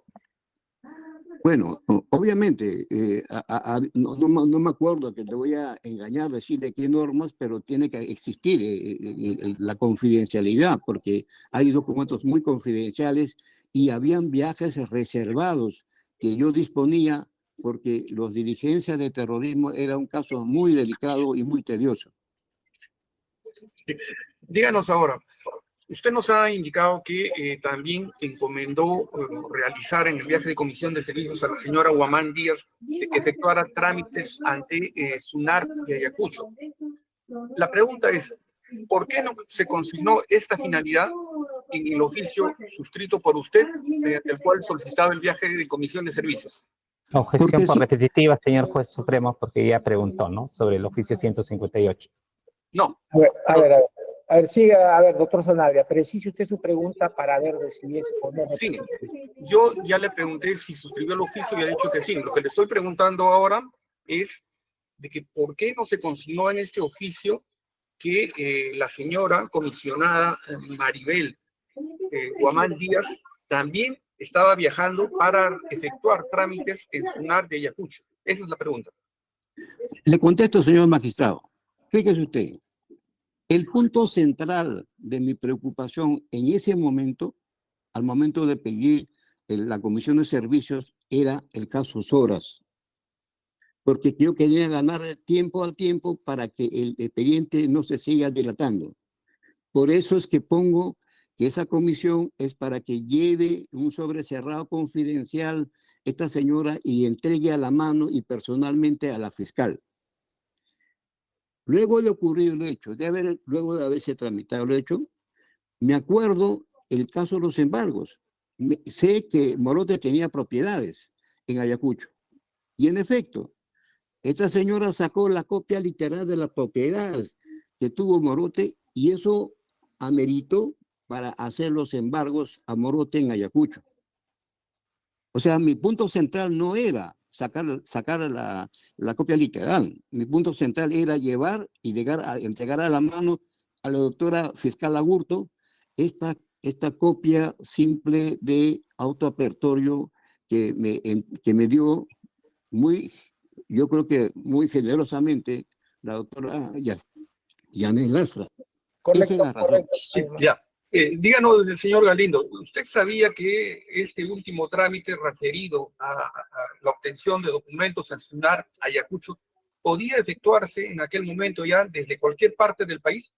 Bueno, obviamente, no me acuerdo, que te voy a engañar, decirle qué normas, pero tiene que existir la confidencialidad, porque hay documentos muy confidenciales y habían viajes reservados que yo disponía, porque los diligencias de terrorismo era un caso muy delicado y muy tedioso. Díganos ahora, usted nos ha indicado que también encomendó realizar en el viaje de comisión de servicios a la señora Guamán Díaz que efectuara trámites ante SUNAR y Ayacucho. La pregunta es, ¿por qué no se consignó esta finalidad en el oficio suscrito por usted, mediante el cual solicitaba el viaje de comisión de servicios? Objeción por repetitiva, señor juez supremo, porque ya preguntó, ¿no?, sobre el oficio 158. No. A ver, siga, a ver, doctor Sanabria, precise usted su pregunta para ver si es o no. Sí, yo ya le pregunté si suscribió el oficio y ha dicho que sí. Lo que le estoy preguntando ahora es de que por qué no se consignó en este oficio que la señora comisionada Maribel Guamán Díaz también estaba viajando para efectuar trámites en SUNAR de Ayacucho. Esa es la pregunta. Le contesto, señor magistrado. Fíjese usted, el punto central de mi preocupación en ese momento, al momento de pedir la comisión de servicios, era el caso Soras, porque yo quería ganar tiempo al tiempo para que el expediente no se siga dilatando. Por eso es que pongo que esa comisión es para que lleve un sobre cerrado confidencial esta señora y entregue a la mano y personalmente a la fiscal. Luego de ocurrir el hecho, luego de haberse tramitado el hecho, me acuerdo el caso de los embargos. Sé que Morote tenía propiedades en Ayacucho. Y en efecto, esta señora sacó la copia literal de las propiedades que tuvo Morote y eso ameritó para hacer los embargos a Morote en Ayacucho. O sea, mi punto central no era sacar la copia literal. Mi punto central era llevar y entregar a la mano a la doctora fiscal Agurto esta copia simple de autoapertorio que me dio yo creo que muy generosamente la doctora Yanet Lastra. Correcto, correcto. Sí, ya. Díganos, señor Galindo, ¿usted sabía que este último trámite referido a la obtención de documentos en SUNAR Ayacucho podía efectuarse en aquel momento ya desde cualquier parte del país?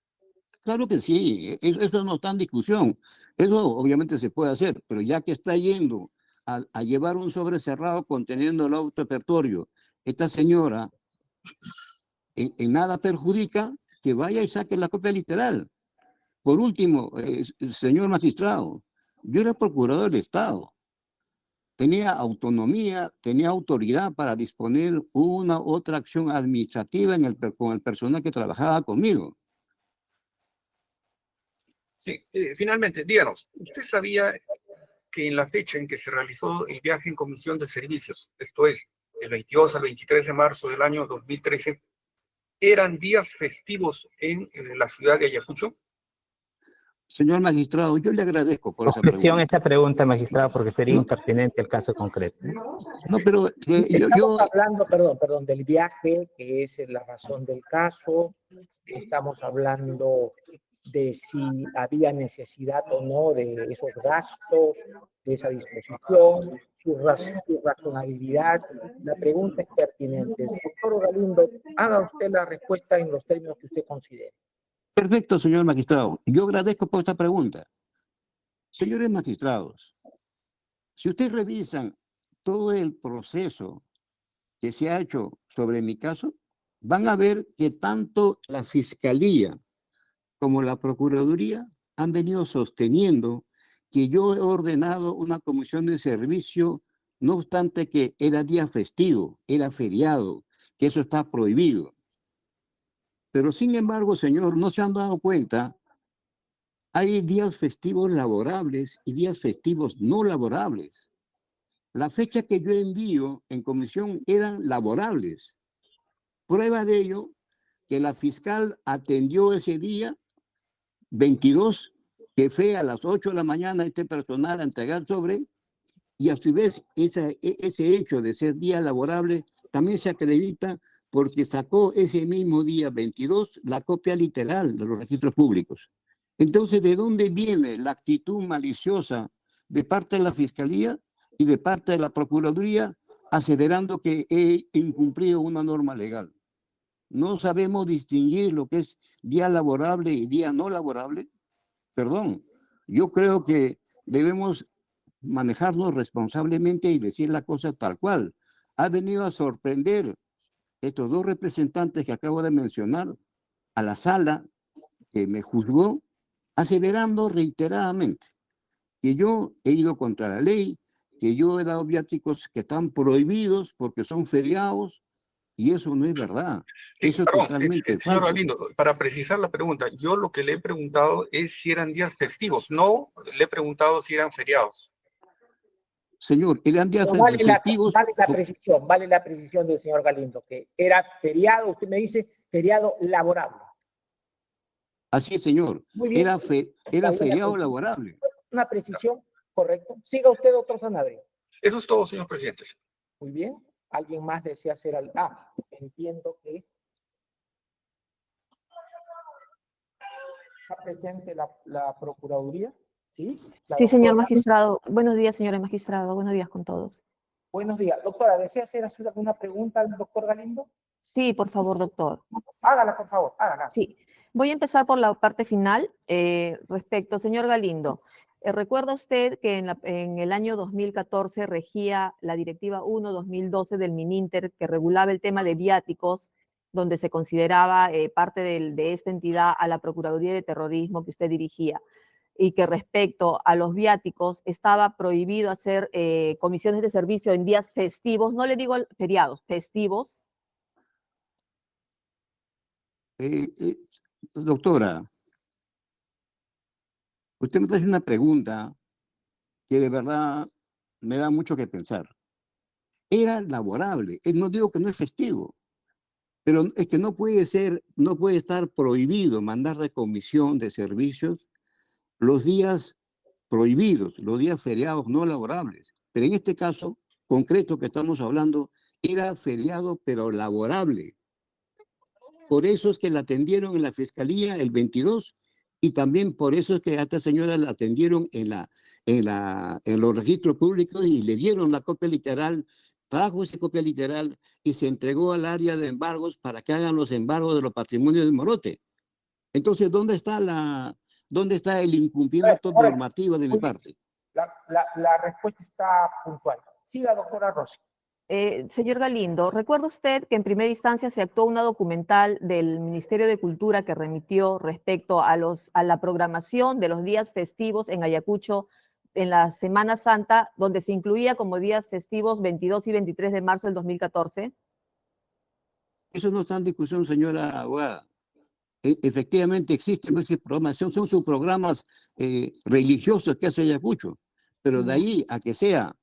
Claro que sí, eso no está en discusión. Eso obviamente se puede hacer, pero ya que está yendo a llevar un sobre cerrado conteniendo el autoapertorio, esta señora en nada perjudica que vaya y saque la copia literal. Por último, señor magistrado, yo era procurador del Estado. Tenía autonomía, tenía autoridad para disponer una otra acción administrativa con el personal que trabajaba conmigo. Sí, finalmente, díganos, ¿usted sabía que en la fecha en que se realizó el viaje en comisión de servicios, esto es, el 22 al 23 de marzo del año 2013, eran días festivos en la ciudad de Ayacucho? Señor magistrado, yo le agradezco por esa Objeción a pregunta. esa pregunta, magistrado, porque sería No. impertinente el caso concreto. No, pero Estamos hablando, perdón, del viaje, que es la razón del caso. Estamos hablando de si había necesidad o no de esos gastos, de esa disposición, su razonabilidad. La pregunta es pertinente. Doctor Galindo, haga usted la respuesta en los términos que usted considere. Perfecto, señor magistrado. Yo agradezco por esta pregunta. Señores magistrados, si ustedes revisan todo el proceso que se ha hecho sobre mi caso, van a ver que tanto la Fiscalía como la Procuraduría han venido sosteniendo que yo he ordenado una comisión de servicio, no obstante que era día festivo, era feriado, que eso está prohibido. Pero sin embargo, señor, no se han dado cuenta, hay días festivos laborables y días festivos no laborables. La fecha que yo envío en comisión eran laborables. Prueba de ello, que la fiscal atendió ese día 22, que fue a las 8 de la mañana este personal a entregar sobre, y a su vez ese hecho de ser día laborable también se acredita porque sacó ese mismo día 22 la copia literal de los registros públicos. Entonces, ¿de dónde viene la actitud maliciosa de parte de la Fiscalía y de parte de la Procuraduría aseverando que he incumplido una norma legal? No sabemos distinguir lo que es día laborable y día no laborable. Perdón, yo creo que debemos manejarnos responsablemente y decir la cosa tal cual. Ha venido a sorprender estos dos representantes que acabo de mencionar a la sala que me juzgó, aseverando reiteradamente que yo he ido contra la ley, que yo he dado viáticos que están prohibidos porque son feriados, y eso no es verdad. Eso es totalmente señor falso. Galindo, para precisar la pregunta, yo lo que le he preguntado es si eran días festivos, no le he preguntado si eran feriados. Señor, eran días Pero festivos. vale la precisión del señor Galindo, que era feriado, usted me dice feriado laborable. Así es, señor. Muy bien. Era feriado laborable. Una precisión, correcto. Siga usted, doctor Sanabria. Eso es todo, señor presidente. Muy bien. ¿Alguien más desea hacer algo? Entiendo que está presente la Procuraduría. ¿Sí? Sí, señor magistrado. Buenos días, señores magistrados. Buenos días con todos. Buenos días. Doctora, ¿desea hacer alguna pregunta al doctor Galindo? Sí, por favor, doctor. Hágala, por favor, hágala. Sí. Voy a empezar por la parte final. Respecto, señor Galindo, ¿recuerda usted que en el año 2014 regía la Directiva 1-2012 del MININTER que regulaba el tema de viáticos, donde se consideraba parte de esta entidad a la Procuraduría de Terrorismo que usted dirigía? Y que respecto a los viáticos estaba prohibido hacer comisiones de servicio en días festivos, no le digo feriados, festivos. Doctora, usted me hace una pregunta que de verdad me da mucho que pensar. Era laborable, no digo que no es festivo, pero es que no puede estar prohibido mandar de comisión de servicios los días prohibidos, los días feriados no laborables. Pero en este caso concreto que estamos hablando, era feriado pero laborable. Por eso es que la atendieron en la Fiscalía el 22 y también por eso es que a esta señora la atendieron en los registros públicos y le dieron la copia literal, trajo esa copia literal y se entregó al área de embargos para que hagan los embargos de los patrimonios de Morote. Entonces, ¿dónde está el incumplimiento normativo de mi parte? La respuesta está puntual. Siga, doctora Rossi. Señor Galindo, ¿recuerda usted que en primera instancia se actuó una documental del Ministerio de Cultura que remitió respecto a la programación de los días festivos en Ayacucho en la Semana Santa, donde se incluía como días festivos 22 y 23 de marzo del 2014? Eso no está en discusión, señora abogada. Efectivamente existe esa programación, son sus programas religiosos que hace Ayacucho, pero de ahí a que sea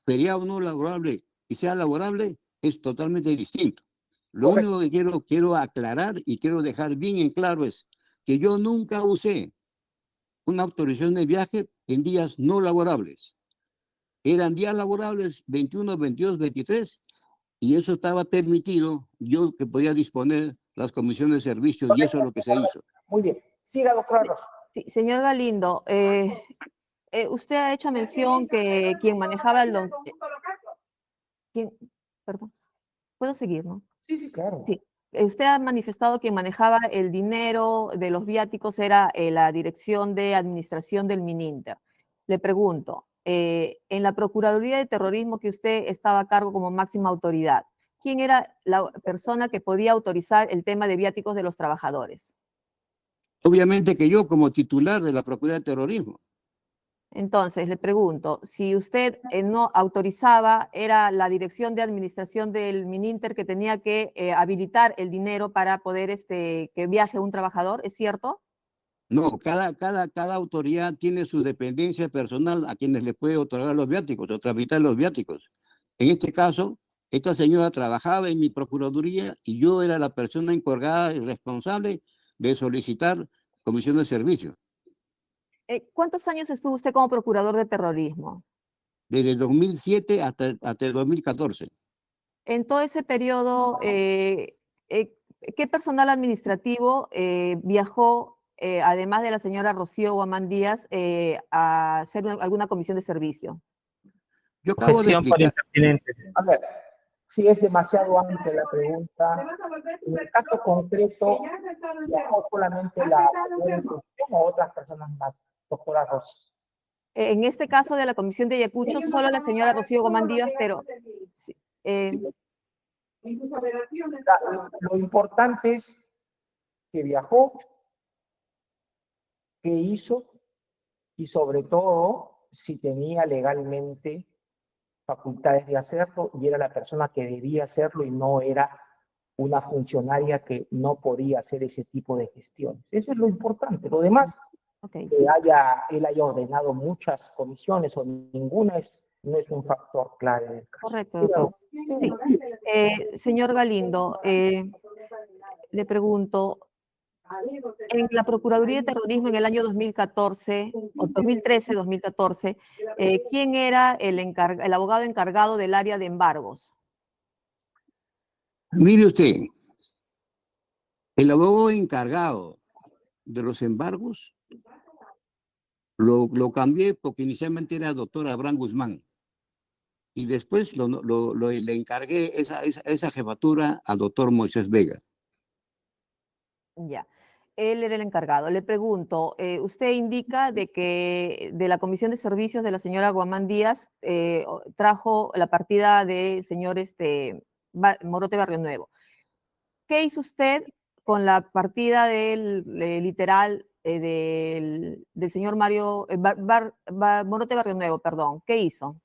feriado no laborable y sea laborable, es totalmente distinto. Lo único que quiero aclarar y quiero dejar bien en claro es que yo nunca usé una autorización de viaje en días no laborables. Eran días laborables 21, 22, 23, y eso estaba permitido, yo que podía disponer las comisiones de servicios, y eso es lo que se hizo. Muy bien. Siga, doctora Rosa. Sí, señor Galindo, usted ha hecho mención que quien manejaba perdón, ¿puedo seguir, no? Sí, sí, claro. Sí. Usted ha manifestado que manejaba el dinero de los viáticos era la Dirección de Administración del Mininter. Le pregunto, en la Procuraduría de Terrorismo que usted estaba a cargo como máxima autoridad, ¿quién era la persona que podía autorizar el tema de viáticos de los trabajadores? Obviamente que yo, como titular de la Procuraduría de Terrorismo. Entonces, le pregunto, si usted no autorizaba, era la Dirección de Administración del Mininter que tenía que habilitar el dinero para poder que viaje un trabajador, ¿es cierto? No, cada autoridad tiene su dependencia personal a quienes le puede otorgar los viáticos o tramitar los viáticos. En este caso, esta señora trabajaba en mi procuraduría y yo era la persona encargada y responsable de solicitar comisión de servicio. ¿Cuántos años estuvo usted como procurador de terrorismo? Desde el 2007 hasta el 2014. En todo ese periodo, ¿qué personal administrativo viajó, además de la señora Rocío Guamán Díaz, a hacer alguna comisión de servicio? Yo acabo de Objeción por explicar. impertinente. A ver, si es demasiado amplia la pregunta, en el caso concreto, viajó solamente la señora en cuestión o otras personas más, doctora Rosa. En este caso de la comisión de Ayacucho, solo la señora Rocío Guamán Díaz, pero... sí, Lo importante es que viajó, qué hizo y sobre todo si tenía legalmente facultades de hacerlo y era la persona que debía hacerlo y no era una funcionaria que no podía hacer ese tipo de gestiones. Eso es lo importante. Lo demás, okay. que él haya ordenado muchas comisiones o ninguna no es un factor clave del caso. Correcto, doctor. Sí. Señor Galindo, le pregunto, en la Procuraduría de Terrorismo en el año 2014, o 2013, 2014, ¿quién era el abogado encargado del área de embargos? Mire usted, el abogado encargado de los embargos lo cambié porque inicialmente era el doctor Abraham Guzmán y después le encargué esa jefatura al doctor Moisés Vega. Ya, él era el encargado. Le pregunto, usted indica de que de la Comisión de Servicios de la señora Guamán Díaz trajo la partida del señor Morote Barrio Nuevo. ¿Qué hizo usted con la partida del literal del señor Morote Barrio Nuevo, perdón? ¿Qué hizo?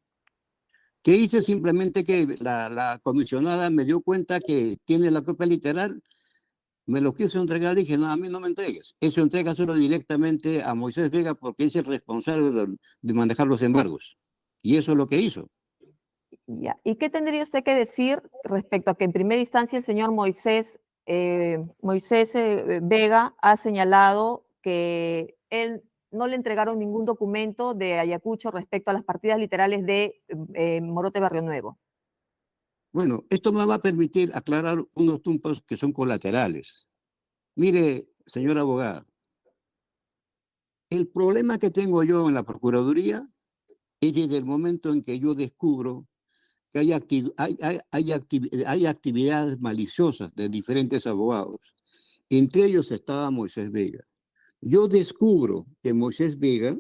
¿Qué hice? Simplemente que la comisionada me dio cuenta que tiene la copia literal, me lo quiso entregar, le dije, no, a mí no me entregues. Eso entrega solo directamente a Moisés Vega porque es el responsable de manejar los embargos. Y eso es lo que hizo. Ya. ¿Y qué tendría usted que decir respecto a que en primera instancia el señor Moisés Vega ha señalado que él no le entregaron ningún documento de Ayacucho respecto a las partidas literales de Morote Barrio Nuevo? Bueno, esto me va a permitir aclarar unos puntos que son colaterales. Mire, señora abogada, el problema que tengo yo en la Procuraduría es desde el momento en que yo descubro que hay actividades maliciosas de diferentes abogados. Entre ellos estaba Moisés Vega. Yo descubro que Moisés Vega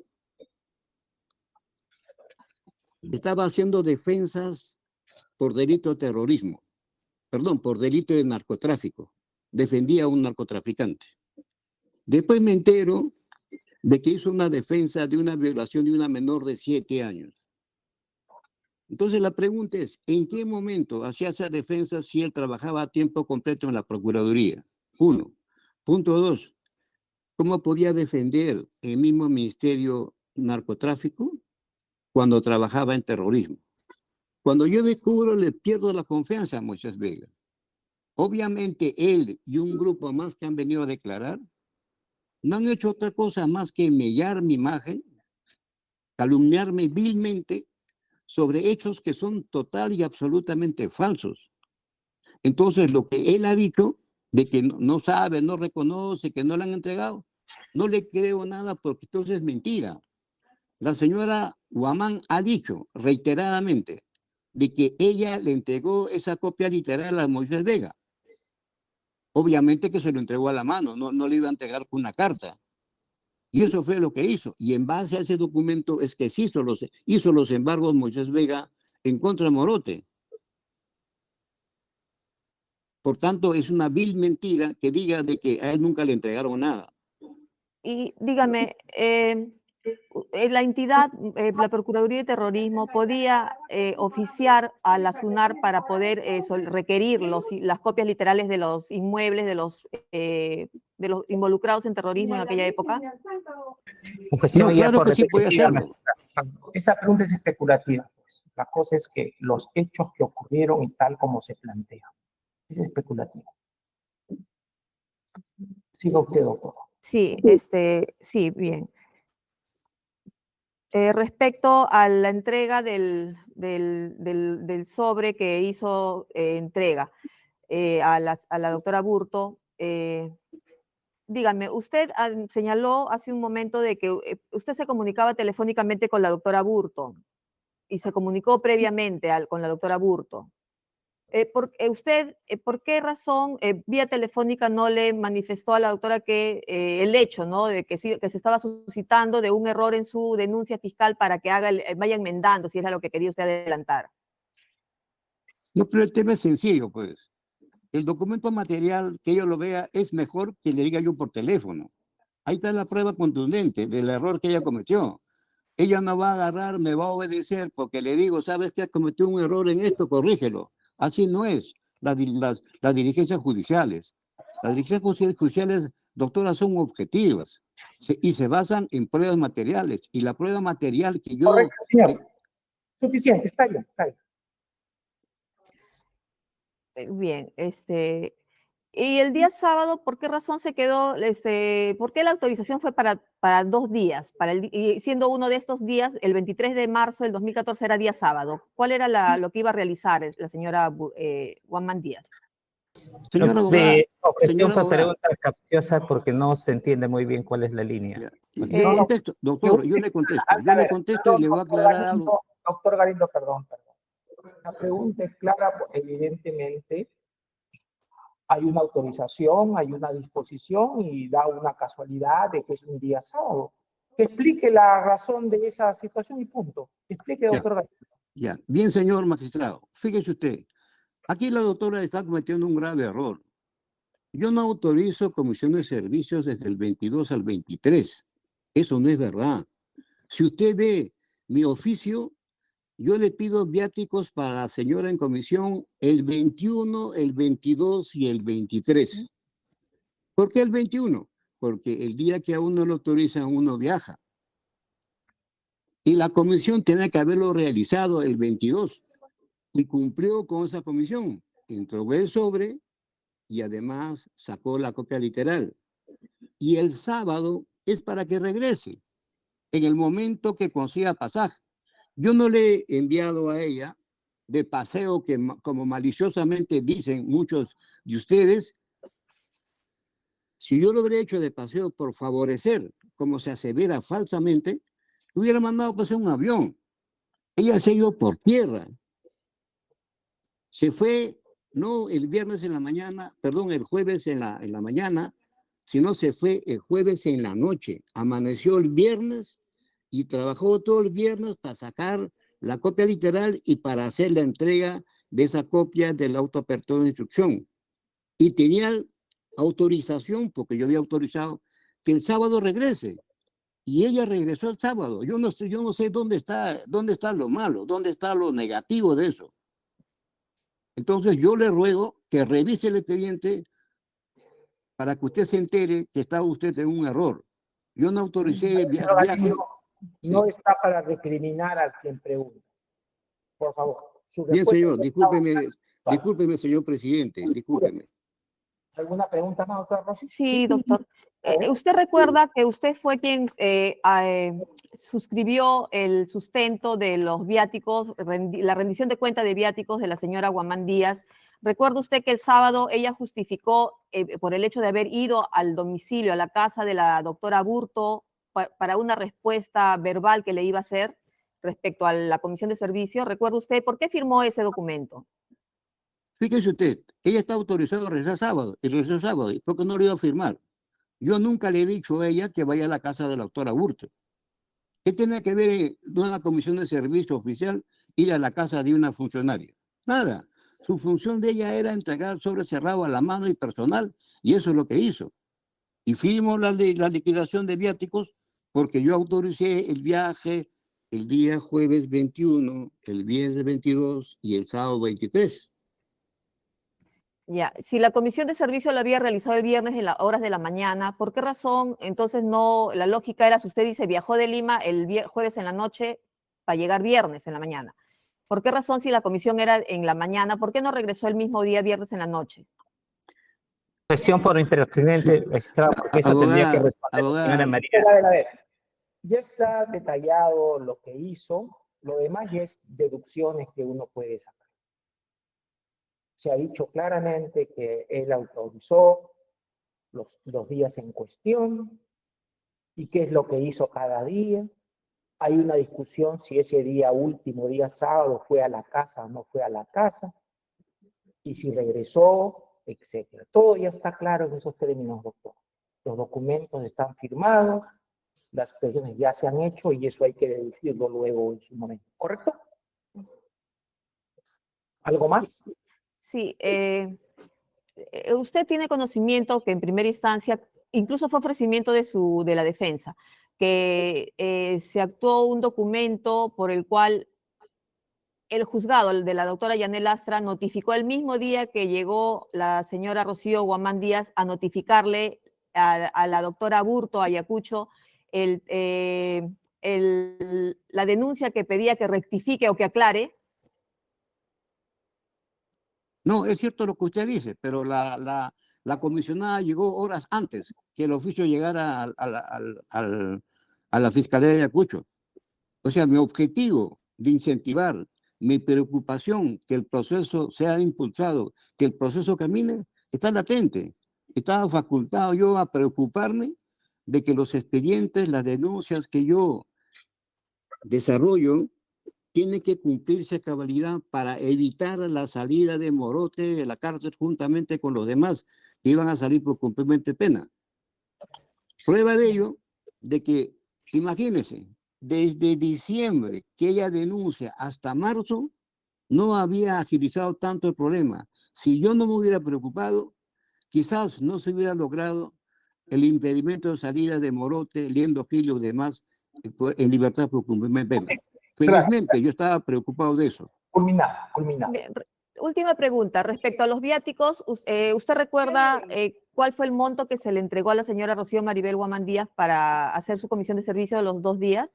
estaba haciendo defensas por delito de terrorismo, perdón, por delito de narcotráfico. Defendía a un narcotraficante. Después me entero de que hizo una defensa de una violación de una menor de 7 años. Entonces la pregunta es, ¿en qué momento hacía esa defensa si él trabajaba a tiempo completo en la Procuraduría? 1. Punto 2. ¿Cómo podía defender el mismo Ministerio Narcotráfico cuando trabajaba en terrorismo? Cuando yo descubro, le pierdo la confianza a Moisés Vega. Obviamente él y un grupo más que han venido a declarar no han hecho otra cosa más que mellar mi imagen, calumniarme vilmente sobre hechos que son total y absolutamente falsos. Entonces, lo que él ha dicho de que no sabe, no reconoce, que no le han entregado, no le creo nada porque entonces es mentira. La señora Guamán ha dicho reiteradamente de que ella le entregó esa copia literal a Moisés Vega. Obviamente que se lo entregó a la mano, no le iba a entregar con una carta. Y eso fue lo que hizo. Y en base a ese documento es que hizo los embargos Moisés Vega en contra de Morote. Por tanto, es una vil mentira que diga de que a él nunca le entregaron nada. Y dígame, la entidad, la Procuraduría de Terrorismo, podía oficiar a la SUNAR para poder requerir las copias literales de los inmuebles de los involucrados en terrorismo en aquella época. No, claro que sí puede hacerlo. Esa pregunta es especulativa. Pues. La cosa es que los hechos que ocurrieron y tal como se plantea. Es especulativo. Siga usted, doctor. Sí, sí, bien. Respecto a la entrega del sobre que hizo entrega a la doctora Burto, dígame, usted señaló hace un momento de que usted se comunicaba telefónicamente con la doctora Burto y se comunicó previamente con la doctora Burto. ¿Por qué razón vía telefónica no le manifestó a la doctora que el hecho, ¿no? de que se estaba suscitando de un error en su denuncia fiscal para que vaya enmendando, si era lo que quería usted adelantar? No, pero el tema es sencillo, pues. El documento material, que ella lo vea, es mejor que le diga yo por teléfono. Ahí está la prueba contundente del error que ella cometió. Ella no va a agarrar, me va a obedecer porque le digo, ¿sabes qué? Cometió un error en esto, corrígelo. Así no es las diligencias judiciales. Las diligencias judiciales, doctora, son objetivas y se basan en pruebas materiales. Y la prueba material que yo... Correcto, señor. Suficiente, está bien, está bien. Bien, y el día sábado, ¿por qué razón se quedó, por qué la autorización fue para 2 días? Y siendo uno de estos días, el 23 de marzo del 2014 era día sábado. ¿Cuál era lo que iba a realizar la señora Guamán Díaz? Señora abogada, Objeción por pregunta capciosa porque no se entiende muy bien cuál es la línea. Le contesto, doctor, yo le contesto y le voy a aclarar algo. Doctor Galindo, perdón. La pregunta es clara, evidentemente hay una autorización, hay una disposición y da una casualidad de que es un día sábado. Que explique la razón de esa situación y punto. Explique, doctor Galindo. Ya, bien, señor magistrado. Fíjese usted, aquí la doctora está cometiendo un grave error. Yo no autorizo comisión de servicios desde el 22 al 23. Eso no es verdad. Si usted ve mi oficio, yo le pido viáticos para la señora en comisión el 21, el 22 y el 23. ¿Por qué el 21? Porque el día que a uno lo autorizan, uno viaja. Y la comisión tiene que haberlo realizado el 22. Y cumplió con esa comisión. Entregó el sobre y además sacó la copia literal. Y el sábado es para que regrese en el momento que consiga pasaje. Yo no le he enviado a ella de paseo, que como maliciosamente dicen muchos de ustedes. Si yo lo hubiera hecho de paseo por favorecer, como se asevera falsamente, hubiera mandado pasar un avión. Ella se ha ido por tierra. Se fue, no el viernes en la mañana, perdón, el jueves en la mañana, sino se fue el jueves en la noche. Amaneció el viernes y trabajó todo el viernes para sacar la copia literal y para hacer la entrega de esa copia del autoapertura de instrucción. Y tenía autorización, porque yo había autorizado, que el sábado regrese. Y ella regresó el sábado. Yo no sé dónde está lo malo, dónde está lo negativo de eso. Entonces yo le ruego que revise el expediente para que usted se entere que estaba usted en un error. Yo no autoricé viaje. No está para recriminar a quien pregunta. Por favor. Su Bien, respuesta señor, ya está discúlpeme, vale. discúlpeme, señor presidente, discúlpeme. ¿Alguna pregunta más, doctora Rossi? Sí, doctor. ¿Usted recuerda que usted fue quien suscribió el sustento de los viáticos, la rendición de cuenta de viáticos de la señora Guamán Díaz? ¿Recuerda usted que el sábado ella justificó por el hecho de haber ido al domicilio, a la casa de la doctora Burto, para una respuesta verbal que le iba a hacer respecto a la comisión de servicio? ¿Recuerda usted por qué firmó ese documento? Fíjese usted, ella está autorizada a regresar sábado, y regresó sábado, ¿y por qué no lo iba a firmar? Yo nunca le he dicho a ella que vaya a la casa de la doctora Burto. ¿Qué tiene que ver una comisión de servicio oficial ir a la casa de una funcionaria? Nada. Su función de ella era entregar sobre cerrado a la mano y personal, y eso es lo que hizo. Y firmó la liquidación de viáticos porque yo autoricé el viaje el día jueves 21, el viernes 22 y el sábado 23. Ya, si la comisión de servicio la había realizado el viernes en las horas de la mañana, ¿por qué razón entonces no, la lógica era, si usted dice viajó de Lima el jueves en la noche para llegar viernes en la mañana? ¿Por qué razón si la comisión era en la mañana, por qué no regresó el mismo día viernes en la noche? Cuestión por impertinente, magistrado, porque eso tendría que responder la señora María. A ver. Ya está detallado lo que hizo, lo demás ya es deducciones que uno puede sacar. Se ha dicho claramente que él autorizó los días en cuestión y qué es lo que hizo cada día. Hay una discusión si ese día último, día sábado, fue a la casa o no fue a la casa, y si regresó, etc. Todo ya está claro en esos términos, doctor. Los documentos están firmados, las expresiones ya se han hecho y eso hay que decirlo luego en su momento. ¿Correcto? ¿Algo más? Sí, usted tiene conocimiento que en primera instancia, incluso fue ofrecimiento de la defensa, que se actuó un documento por el cual el juzgado, el de la doctora Yanel Astra, notificó el mismo día que llegó la señora Rocío Guamán Díaz a notificarle a la doctora Burto, Ayacucho, la denuncia que pedía que rectifique o que aclare. No, es cierto lo que usted dice, pero la comisionada llegó horas antes que el oficio llegara a la Fiscalía de Ayacucho. O sea, mi objetivo de incentivar, mi preocupación que el proceso sea impulsado, que el proceso camine, está latente. Estaba facultado yo a preocuparme de que los expedientes, las denuncias que yo desarrollo, tienen que cumplirse a cabalidad para evitar la salida de Morote de la cárcel juntamente con los demás que iban a salir por cumplimiento de pena. Prueba de ello, de que, imagínense, desde diciembre que ella denuncia hasta marzo, no había agilizado tanto el problema. Si yo no me hubiera preocupado, quizás no se hubiera logrado el impedimento de salida de Morote, Liendo Gil y demás en libertad por cumplimiento de pena. Felizmente, yo estaba preocupado de eso. Culminada. Última pregunta, respecto a los viáticos, ¿usted recuerda cuál fue el monto que se le entregó a la señora Rocío Maribel Guamán Díaz para hacer su comisión de servicio de los 2 días?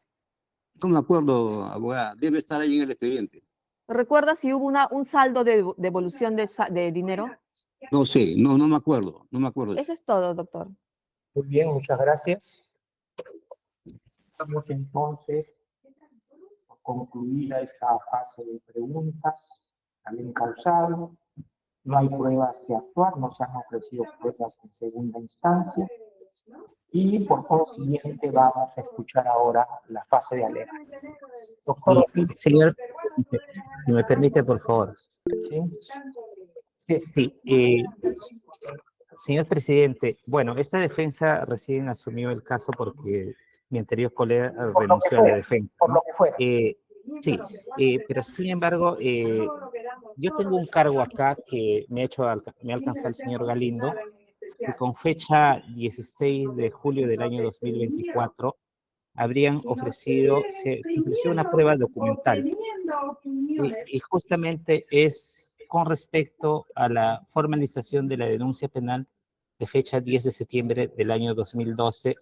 No me acuerdo, abogada, debe estar ahí en el expediente. ¿Recuerda si hubo un saldo de devolución de dinero? No sé, no me acuerdo, no me acuerdo. Eso es todo, doctor. Muy bien, muchas gracias. Estamos entonces por concluida esta fase de preguntas al encausado. No hay pruebas que actuar, no se han ofrecido pruebas en segunda instancia. Y por consiguiente vamos a escuchar ahora la fase de alegato. Doctor, señor, si me permite, por favor. Sí, señor presidente, bueno, esta defensa recién asumió el caso porque mi anterior colega renunció a la defensa, ¿no? Sí, pero sin embargo, yo tengo un cargo acá que me ha alcanzado el señor Galindo, que con fecha 16 de julio del año 2024 habrían ofrecido, se ofreció una prueba documental y justamente es con respecto a la formalización de la denuncia penal de fecha 10 de septiembre del año 2012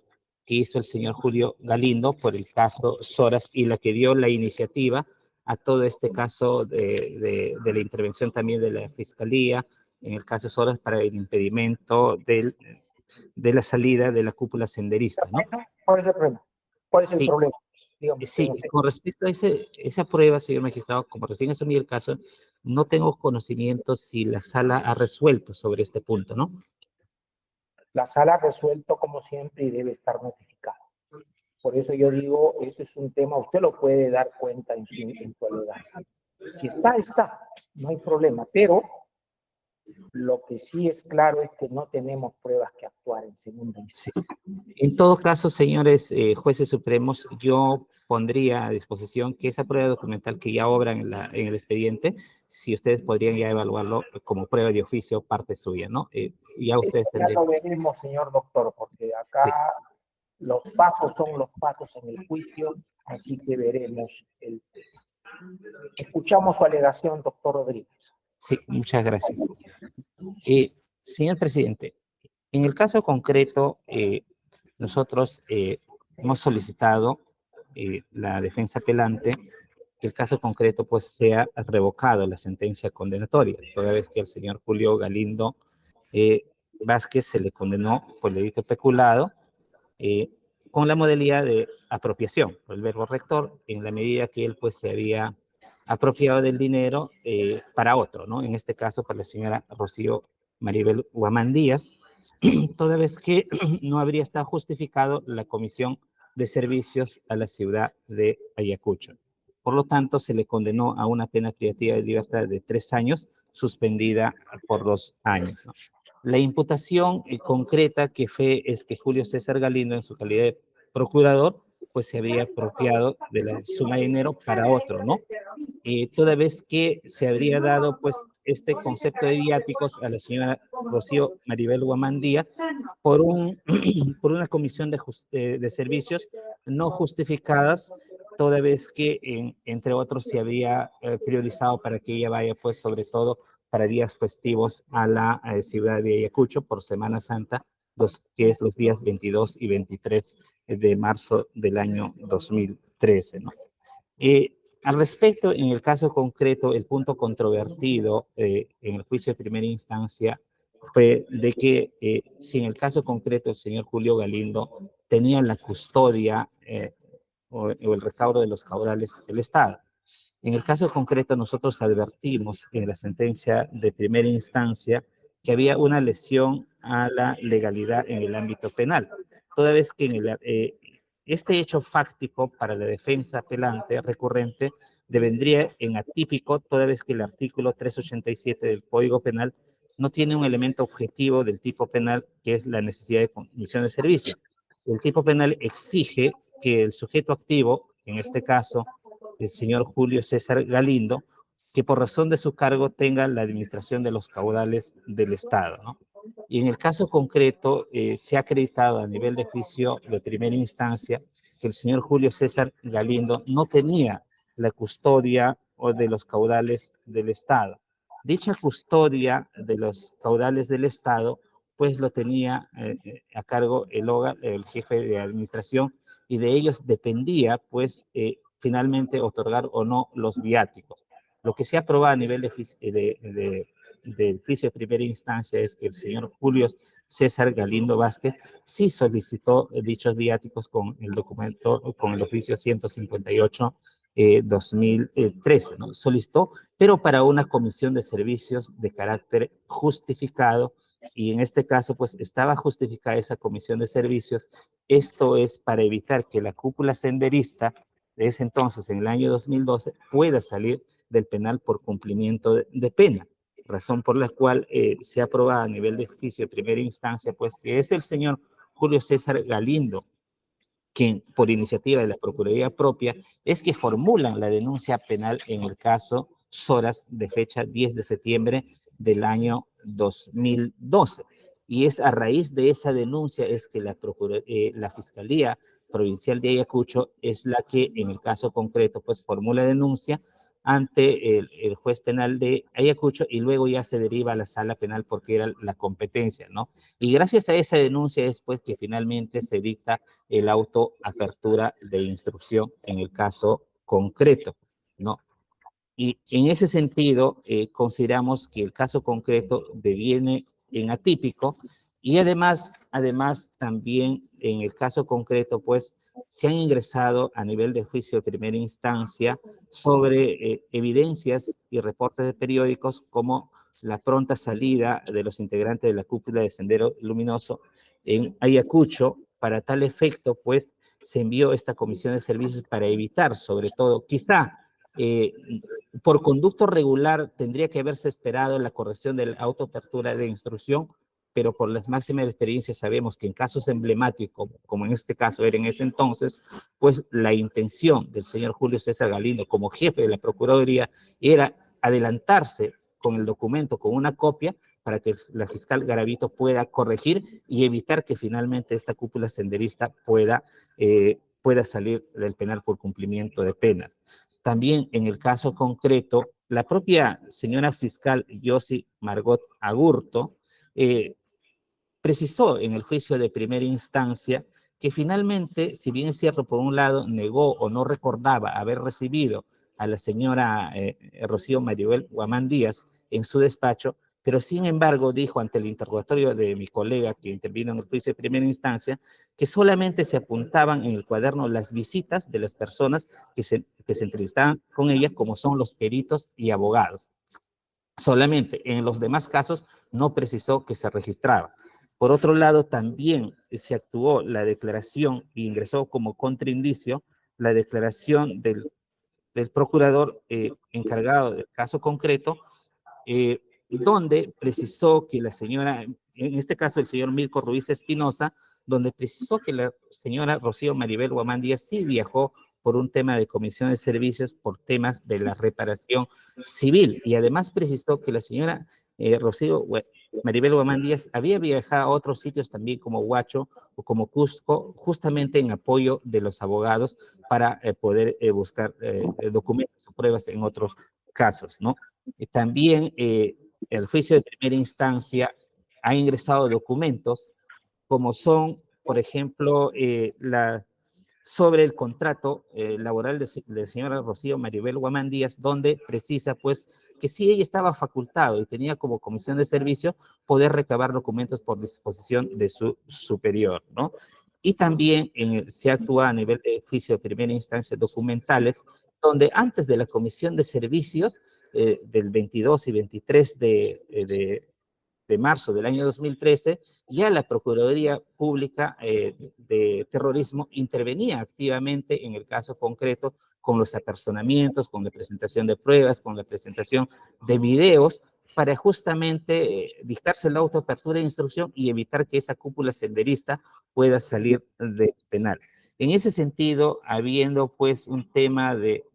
que hizo el señor Julio Galindo por el caso Soras y la que dio la iniciativa a todo este caso de la intervención también de la Fiscalía, en el caso Soras, para el impedimento de la salida de la cúpula senderista, ¿no? ¿Cuál es el problema? ¿Cuál es el Sí. problema? Dígame, Sí, señor. con respecto a esa prueba, señor magistrado, como recién asumí el caso, no tengo conocimiento si la sala ha resuelto sobre este punto, ¿no? La sala ha resuelto como siempre y debe estar notificada. Por eso yo digo, eso es un tema, usted lo puede dar cuenta en su alegato. Si está, está, no hay problema, pero lo que sí es claro es que no tenemos pruebas que actuar en segunda instancia. Sí. En todo caso, señores jueces supremos, yo pondría a disposición que esa prueba documental que ya obra en el expediente, si ustedes podrían ya evaluarlo como prueba de oficio, parte suya, ¿no? Ya ustedes Ya tendrían... lo veremos, señor doctor, porque acá los pasos son los pasos en el juicio, así que veremos el tema. Escuchamos su alegación, doctor Rodríguez. Sí, muchas gracias. Señor presidente, en el caso concreto, nosotros hemos solicitado la defensa apelante que el caso concreto pues sea revocado la sentencia condenatoria, toda vez que el señor Julio Galindo Vázquez se le condenó por el delito peculado con la modalidad de apropiación, por el verbo rector, en la medida que él pues se había apropiado del dinero para otro, ¿no? En este caso para la señora Rocío Maribel Guamán Díaz, toda vez que no habría estado justificado la comisión de servicios a la ciudad de Ayacucho. Por lo tanto, se le condenó a una pena privativa de libertad de 3 años, suspendida por 2 años, ¿no? La imputación concreta que fue es que Julio César Galindo, en su calidad de procurador, pues se había apropiado de la suma de dinero para otro, ¿no? Toda vez que se habría dado, pues, este concepto de viáticos a la señora Rocío Maribel Guamán Díaz por una comisión de servicios no justificadas, toda vez que, entre otros, se había priorizado para que ella vaya, pues, sobre todo, para días festivos a la ciudad de Ayacucho por Semana Santa, que es los días 22 y 23 de marzo del año 2013, ¿no? Al respecto, en el caso concreto, el punto controvertido en el juicio de primera instancia fue de que si en el caso concreto el señor Julio Galindo tenía la custodia o el recaudo de los caudales del Estado. En el caso concreto, nosotros advertimos en la sentencia de primera instancia que había una lesión a la legalidad en el ámbito penal, toda vez que este hecho fáctico para la defensa apelante recurrente devendría en atípico, toda vez que el artículo 387 del Código Penal no tiene un elemento objetivo del tipo penal, que es la necesidad de condición de servicio. El tipo penal exige que el sujeto activo, en este caso, el señor Julio César Galindo, que por razón de su cargo tenga la administración de los caudales del Estado, ¿no? Y en el caso concreto, se ha acreditado a nivel de juicio de primera instancia que el señor Julio César Galindo no tenía la custodia o de los caudales del Estado. Dicha custodia de los caudales del Estado, pues lo tenía a cargo el jefe de administración, y de ellos dependía, pues, finalmente otorgar o no los viáticos. Lo que se ha aprobado a nivel del juicio de primera instancia es que el señor Julio César Galindo Vázquez sí solicitó dichos viáticos con el documento, con el oficio 158 2013, ¿no? Solicitó, pero para una comisión de servicios de carácter justificado, y en este caso, pues, estaba justificada esa comisión de servicios. Esto es para evitar que la cúpula senderista de ese entonces, en el año 2012, pueda salir del penal por cumplimiento de pena, razón por la cual se ha aprobado a nivel de juicio de primera instancia, pues, que es el señor Julio César Galindo quien, por iniciativa de la Procuraduría propia, es que formulan la denuncia penal en el caso Soras de fecha 10 de septiembre del año 2012. Y es a raíz de esa denuncia es que la Fiscalía Provincial de Ayacucho es la que, en el caso concreto, pues formula denuncia ante el juez penal de Ayacucho, y luego ya se deriva a la sala penal porque era la competencia, ¿no? Y gracias a esa denuncia es, pues, que finalmente se dicta el auto apertura de instrucción en el caso concreto, ¿no? Y en ese sentido, consideramos que el caso concreto deviene en atípico y además también en el caso concreto, pues, se han ingresado a nivel de juicio de primera instancia sobre evidencias y reportes de periódicos como la pronta salida de los integrantes de la cúpula de Sendero Luminoso en Ayacucho. Para tal efecto, pues, se envió esta comisión de servicios para evitar, sobre todo, quizá por conducto regular tendría que haberse esperado la corrección de la autoapertura de instrucción, pero por las máximas experiencias sabemos que en casos emblemáticos, como en este caso era en ese entonces, pues la intención del señor Julio César Galindo como jefe de la Procuraduría era adelantarse con el documento, con una copia, para que la fiscal Garavito pueda corregir y evitar que finalmente esta cúpula senderista pueda salir del penal por cumplimiento de penas. También en el caso concreto, la propia señora fiscal Yossi Margot Agurto precisó en el juicio de primera instancia que finalmente, si bien es cierto, por un lado, negó o no recordaba haber recibido a la señora Rocío Maribel Guamán Díaz en su despacho, pero sin embargo dijo ante el interrogatorio de mi colega que intervino en el juicio de primera instancia que solamente se apuntaban en el cuaderno las visitas de las personas que se entrevistaban con ella, como son los peritos y abogados. Solamente en los demás casos no precisó que se registraba. Por otro lado, también se actuó la declaración e ingresó como contraindicio la declaración del procurador encargado del caso concreto, donde precisó que la señora, en este caso el señor Mirko Ruiz Espinosa, donde precisó que la señora Rocío Maribel Guamán Díaz sí viajó por un tema de comisión de servicios, por temas de la reparación civil, y además precisó que la señora Rocío Maribel Guamán Díaz había viajado a otros sitios también como Huacho o como Cusco, justamente en apoyo de los abogados para poder buscar documentos o pruebas en otros casos, ¿no? También el juicio de primera instancia ha ingresado documentos como son, por ejemplo, sobre el contrato laboral de la señora Rocío Maribel Guamán Díaz, donde precisa, pues, que sí ella estaba facultado y tenía como comisión de servicio poder recabar documentos por disposición de su superior, ¿no? Y también se actúa a nivel de juicio de primera instancia documentales, donde antes de la comisión de servicios del 22 y 23 de marzo del año 2013, ya la Procuraduría Pública de Terrorismo intervenía activamente en el caso concreto con los apersonamientos, con la presentación de pruebas, con la presentación de videos, para justamente dictarse la autoapertura de instrucción y evitar que esa cúpula senderista pueda salir del penal. En ese sentido, habiendo pues un tema de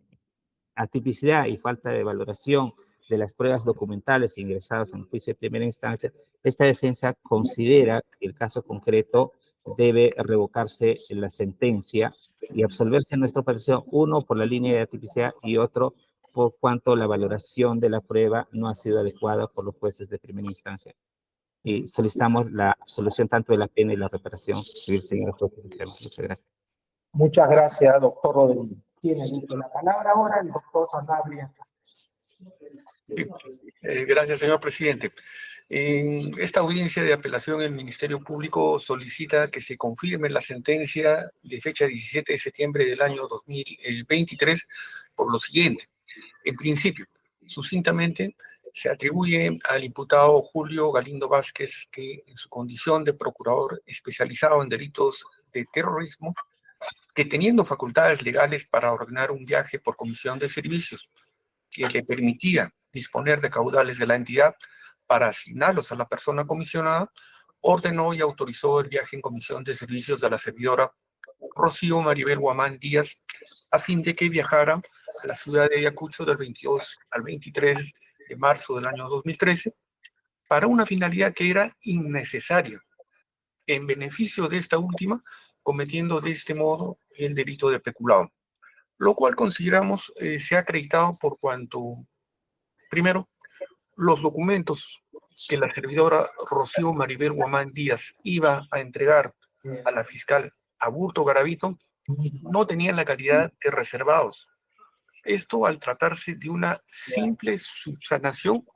atipicidad y falta de valoración de las pruebas documentales ingresadas en el juicio de primera instancia, esta defensa considera que el caso concreto debe revocarse en la sentencia y absolverse en nuestra posición, uno por la línea de atipicidad y otro por cuanto la valoración de la prueba no ha sido adecuada por los jueces de primera instancia. Y solicitamos la absolución tanto de la pena y la reparación. Muchas gracias. Muchas gracias, doctor Rodríguez. Tiene la palabra ahora el doctor Sanabria. Gracias, señor presidente. En esta audiencia de apelación, el Ministerio Público solicita que se confirme la sentencia de fecha 17 de septiembre del año 2023 por lo siguiente. En principio, sucintamente, se atribuye al imputado Julio Galindo Vázquez que en su condición de procurador especializado en delitos de terrorismo, que teniendo facultades legales para ordenar un viaje por comisión de servicios que le permitía disponer de caudales de la entidad para asignarlos a la persona comisionada, ordenó y autorizó el viaje en comisión de servicios de la servidora Rocío Maribel Guamán Díaz a fin de que viajara a la ciudad de Ayacucho del 22 al 23 de marzo del año 2013 para una finalidad que era innecesaria, en beneficio de esta última, cometiendo de este modo el delito de peculado, lo cual consideramos se ha acreditado por cuanto, primero, los documentos que la servidora Rocío Maribel Guamán Díaz iba a entregar a la fiscal Agurto Garavito no tenían la calidad de reservados, Esto al tratarse de una simple subsanación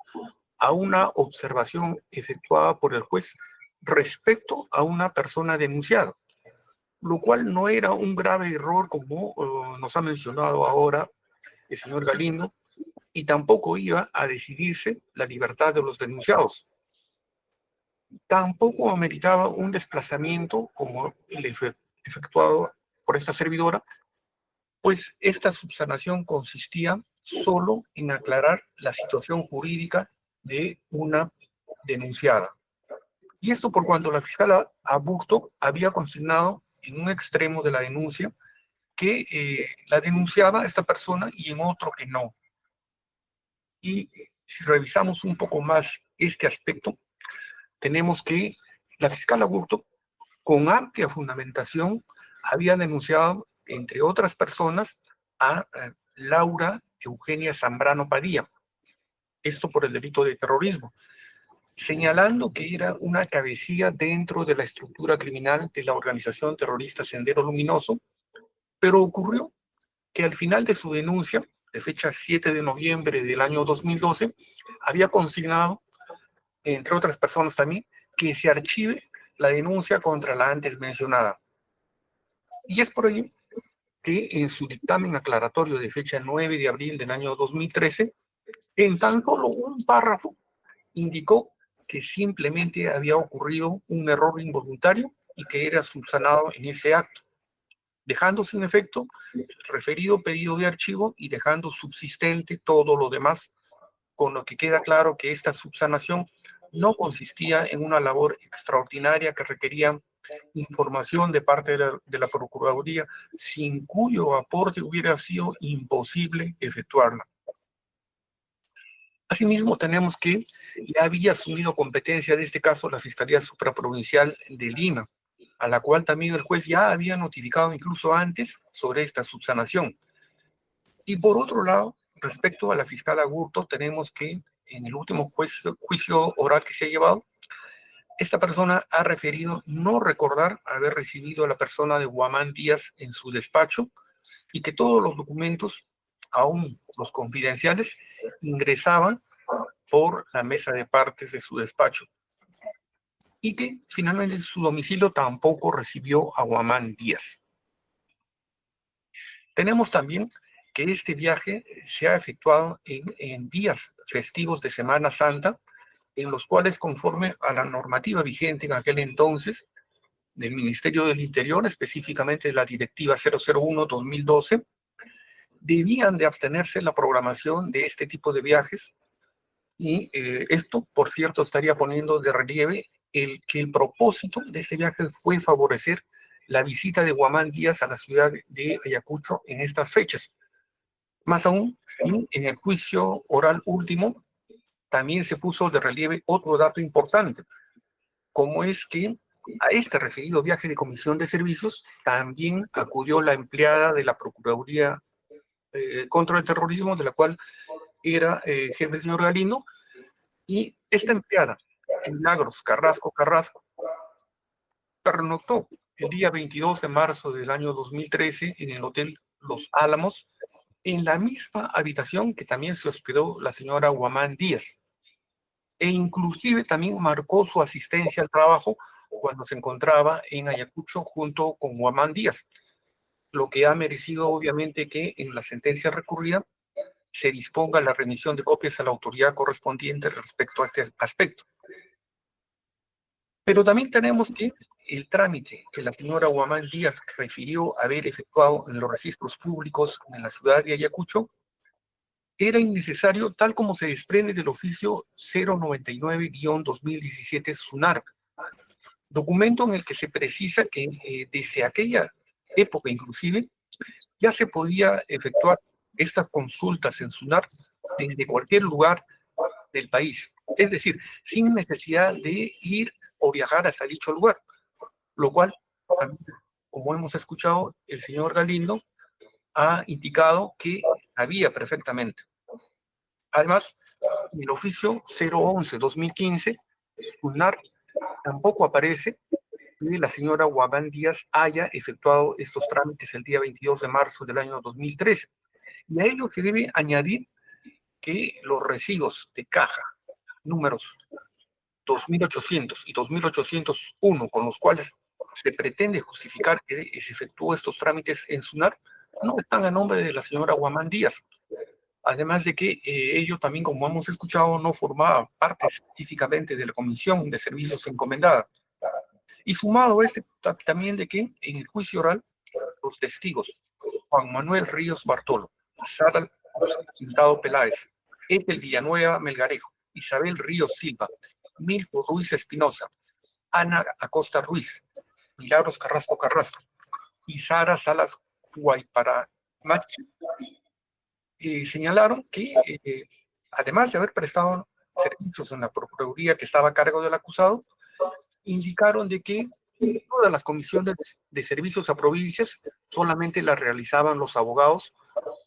a una observación efectuada por el juez respecto a una persona denunciada, lo cual no era un grave error como nos ha mencionado ahora el señor Galindo, y tampoco iba a decidirse la libertad de los denunciados. Tampoco ameritaba un desplazamiento como el efectuado por esta servidora, pues esta subsanación consistía solo en aclarar la situación jurídica de una denunciada. Y esto por cuanto la fiscal Aburto había consignado en un extremo de la denuncia que la denunciaba esta persona y en otro que no. Y si revisamos un poco más este aspecto, tenemos que la fiscal Aburto, con amplia fundamentación, había denunciado, entre otras personas, a Laura Eugenia Zambrano Padilla, esto por el delito de terrorismo, señalando que era una cabecilla dentro de la estructura criminal de la organización terrorista Sendero Luminoso, pero ocurrió que al final de su denuncia, de fecha 7 de noviembre del año 2012, había consignado, entre otras personas también, que se archive la denuncia contra la antes mencionada. Y es por ello que en su dictamen aclaratorio de fecha 9 de abril del año 2013, en tan solo un párrafo, indicó que simplemente había ocurrido un error involuntario y que era subsanado en ese acto, dejando sin efecto el referido pedido de archivo y dejando subsistente todo lo demás, con lo que queda claro que esta subsanación no consistía en una labor extraordinaria que requería información de parte de la Procuraduría, sin cuyo aporte hubiera sido imposible efectuarla. Asimismo, tenemos que ya había asumido competencia de este caso la Fiscalía Supraprovincial de Lima, a la cual también el juez ya había notificado incluso antes sobre esta subsanación. Y por otro lado, respecto a la fiscal Aburto, tenemos que en el último juicio oral que se ha llevado, esta persona ha referido no recordar haber recibido a la persona de Guamán Díaz en su despacho y que todos los documentos, aún los confidenciales, ingresaban por la mesa de partes de su despacho y que finalmente su domicilio tampoco recibió a Guamán Díaz. Tenemos también que este viaje se ha efectuado en días festivos de Semana Santa, en los cuales, conforme a la normativa vigente en aquel entonces del Ministerio del Interior, específicamente la Directiva 001-2012, debían de abstenerse la programación de este tipo de viajes. Y esto, por cierto, estaría poniendo de relieve que el propósito de este viaje fue favorecer la visita de Guamán Díaz a la ciudad de Ayacucho en estas fechas. Más aún, en el juicio oral último, también se puso de relieve otro dato importante, como es que a este referido viaje de comisión de servicios también acudió la empleada de la Procuraduría contra el Terrorismo, de la cual era jefe el señor Galindo, y esta empleada, Milagros Carrasco, pernoctó el día 22 de marzo del año 2013 en el Hotel Los Álamos, en la misma habitación que también se hospedó la señora Guamán Díaz, e inclusive también marcó su asistencia al trabajo cuando se encontraba en Ayacucho junto con Guamán Díaz, lo que ha merecido obviamente que en la sentencia recurrida se disponga la remisión de copias a la autoridad correspondiente respecto a este aspecto. Pero también tenemos que el trámite que la señora Guamán Díaz refirió haber efectuado en los registros públicos en la ciudad de Ayacucho era innecesario, tal como se desprende del oficio 099-2017 SUNARP, documento en el que se precisa que desde aquella época inclusive ya se podía efectuar estas consultas en SUNARP desde cualquier lugar del país, es decir, sin necesidad de ir o viajar hasta dicho lugar, lo cual, como hemos escuchado, el señor Galindo ha indicado que había perfectamente. Además, en el oficio 011-2015, SUNARP tampoco aparece que la señora Guamán Díaz haya efectuado estos trámites el día 22 de marzo del año 2013. Y a ello se debe añadir que los recibos de caja, números 2800 y 2801, con los cuales se pretende justificar que se efectuó estos trámites en SUNAT, no están a nombre de la señora Guamán Díaz. Además de que ello también, como hemos escuchado, no formaba parte específicamente de la Comisión de Servicios Encomendada. Y sumado también de que en el juicio oral, los testigos Juan Manuel Ríos Bartolo, Sara Quintado Peláez, Ethel Villanueva Melgarejo, Isabel Ríos Silva, Milko Ruiz Espinosa, Ana Acosta Ruiz, Milagros Carrasco Carrasco y Sara Salas Guayparamachi, señalaron que, además de haber prestado servicios en la Procuraduría que estaba a cargo del acusado, indicaron de que todas las comisiones de servicios a provincias solamente las realizaban los abogados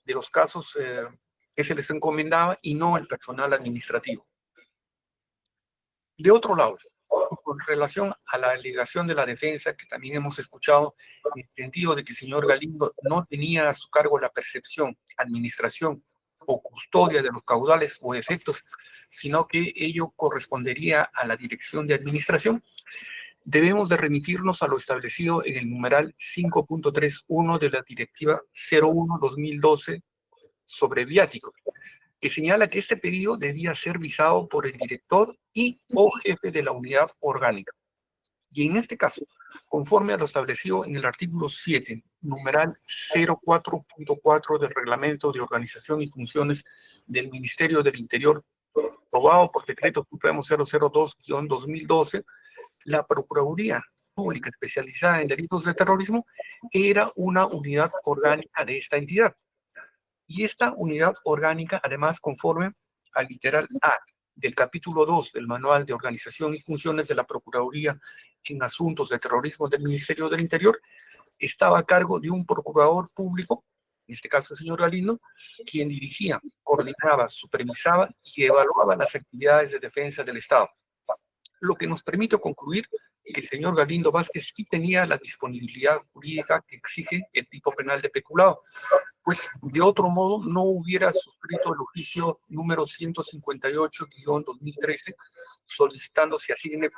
de los casos que se les encomendaba y no el personal administrativo. De otro lado, con relación a la alegación de la defensa, que también hemos escuchado, en el sentido de que el señor Galindo no tenía a su cargo la percepción, administración o custodia de los caudales o efectos, sino que ello correspondería a la dirección de administración, debemos de remitirnos a lo establecido en el numeral 5.31 de la Directiva 01-2012 sobre viáticos, que señala que este pedido debía ser visado por el director y o jefe de la unidad orgánica. Y en este caso, conforme a lo establecido en el artículo 7, numeral 04.4 del Reglamento de Organización y Funciones del Ministerio del Interior, aprobado por Decreto Supremo 002-2012, la Procuraduría Pública Especializada en Delitos de Terrorismo era una unidad orgánica de esta entidad. Y esta unidad orgánica, además, conforme al literal A del capítulo 2 del Manual de Organización y Funciones de la Procuraduría en Asuntos de Terrorismo del Ministerio del Interior, estaba a cargo de un procurador público, en este caso el señor Galindo, quien dirigía, coordinaba, supervisaba y evaluaba las actividades de defensa del Estado. Lo que nos permite concluir que el señor Galindo Vázquez sí tenía la disponibilidad jurídica que exige el tipo penal de peculado, pues de otro modo no hubiera suscrito el oficio número 158-2013 solicitando se asigne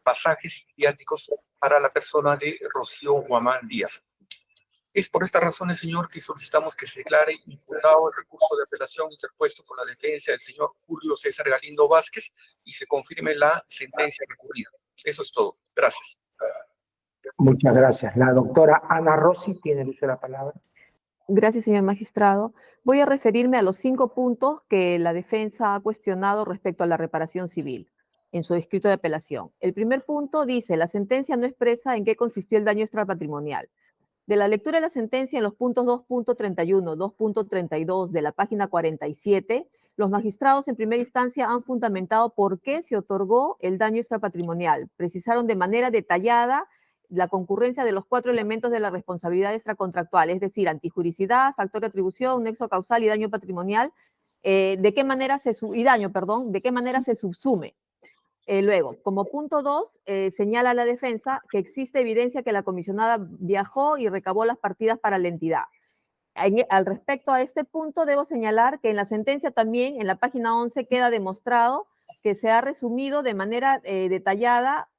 pasajes viáticos para la persona de Rocío Guamán Díaz. Es por estas razones, señor, que solicitamos que se declare infundado el recurso de apelación interpuesto por la defensa del señor Julio César Galindo Vázquez y se confirme la sentencia recurrida. Eso es todo. Gracias. Muchas gracias. La doctora Ana Rossi tiene el uso de la palabra. Gracias, señor magistrado. Voy a referirme a los 5 puntos que la defensa ha cuestionado respecto a la reparación civil en su escrito de apelación. El primer punto dice, la sentencia no expresa en qué consistió el daño extrapatrimonial. De la lectura de la sentencia en los puntos 2.31, 2.32 de la página 47, los magistrados en primera instancia han fundamentado por qué se otorgó el daño extrapatrimonial. Precisaron de manera detallada la concurrencia de los 4 elementos de la responsabilidad extracontractual, es decir, antijuricidad, factor de atribución, nexo causal y daño patrimonial, de qué manera se subsume. Luego, como punto 2, señala la defensa que existe evidencia que la comisionada viajó y recabó las partidas para la entidad. Al respecto a este punto, debo señalar que en la sentencia también, en la página 11, queda demostrado que se ha resumido de manera detallada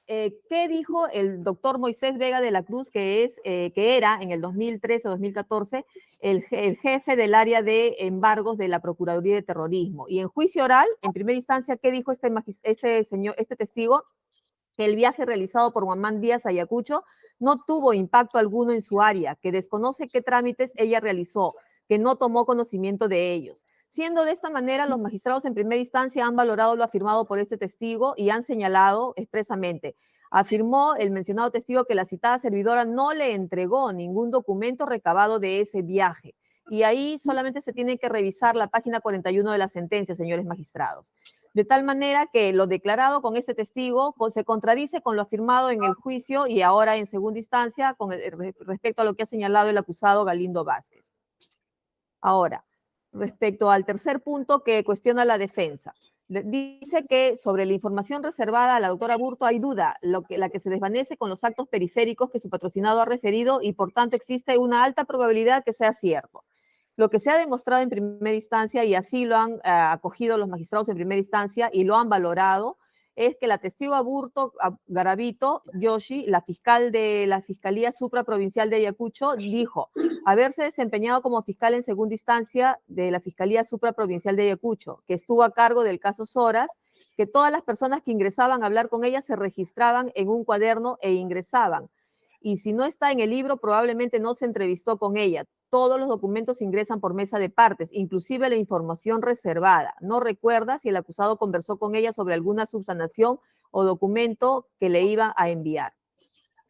qué dijo el doctor Moisés Vega de la Cruz, que era en el 2013-2014 el jefe del área de embargos de la Procuraduría de Terrorismo. Y en juicio oral, en primera instancia, ¿qué dijo este testigo? Que el viaje realizado por Guamán Díaz a Ayacucho no tuvo impacto alguno en su área, que desconoce qué trámites ella realizó, que no tomó conocimiento de ellos. Siendo de esta manera, los magistrados en primera instancia han valorado lo afirmado por este testigo y han señalado expresamente, afirmó el mencionado testigo que la citada servidora no le entregó ningún documento recabado de ese viaje. Y ahí solamente se tiene que revisar la página 41 de la sentencia, señores magistrados. De tal manera que lo declarado con este testigo se contradice con lo afirmado en el juicio y ahora en segunda instancia respecto a lo que ha señalado el acusado Galindo Vázquez. Ahora, respecto al tercer punto que cuestiona la defensa. Dice que sobre la información reservada a la doctora Burto hay duda, la que se desvanece con los actos periféricos que su patrocinado ha referido y por tanto existe una alta probabilidad que sea cierto. Lo que se ha demostrado en primera instancia, y así lo han acogido los magistrados en primera instancia y lo han valorado, es que la testigo Aburto Garavito Yoshi, la fiscal de la Fiscalía Supraprovincial de Ayacucho, dijo haberse desempeñado como fiscal en segunda instancia de la Fiscalía Supraprovincial de Ayacucho, que estuvo a cargo del caso Soras, que todas las personas que ingresaban a hablar con ella se registraban en un cuaderno e ingresaban. Y si no está en el libro, probablemente no se entrevistó con ella. Todos los documentos ingresan por mesa de partes, inclusive la información reservada. No recuerda si el acusado conversó con ella sobre alguna subsanación o documento que le iba a enviar.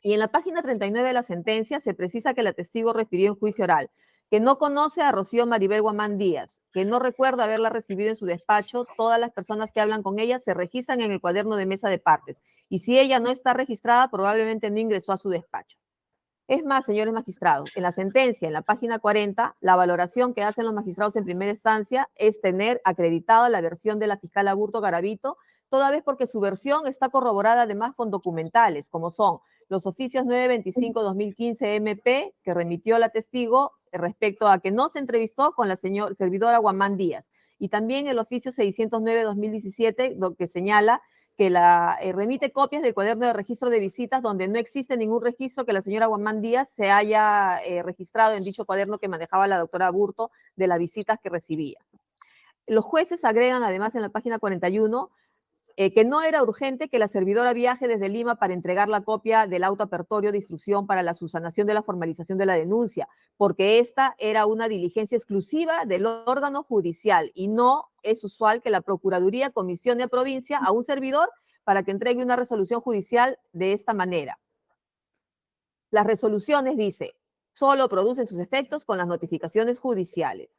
Y en la página 39 de la sentencia se precisa que la testigo refirió en juicio oral que no conoce a Rocío Maribel Guamán Díaz, que no recuerda haberla recibido en su despacho. Todas las personas que hablan con ella se registran en el cuaderno de mesa de partes. Y si ella no está registrada, probablemente no ingresó a su despacho. Es más, señores magistrados, en la sentencia, en la página 40, la valoración que hacen los magistrados en primera instancia es tener acreditada la versión de la fiscal Aburto Garavito, toda vez porque su versión está corroborada además con documentales, como son los oficios 925-2015 MP, que remitió la testigo respecto a que no se entrevistó con la servidora Guamán Díaz, y también el oficio 609-2017, que señala que remite copias del cuaderno de registro de visitas donde no existe ningún registro que la señora Guamán Díaz se haya registrado en dicho cuaderno que manejaba la doctora Aburto de las visitas que recibía. Los jueces agregan además en la página 41 que no era urgente que la servidora viaje desde Lima para entregar la copia del auto apertorio de instrucción para la subsanación de la formalización de la denuncia, porque esta era una diligencia exclusiva del órgano judicial y no es usual que la Procuraduría comisione a provincia a un servidor para que entregue una resolución judicial de esta manera. Las resoluciones, dice, solo producen sus efectos con las notificaciones judiciales.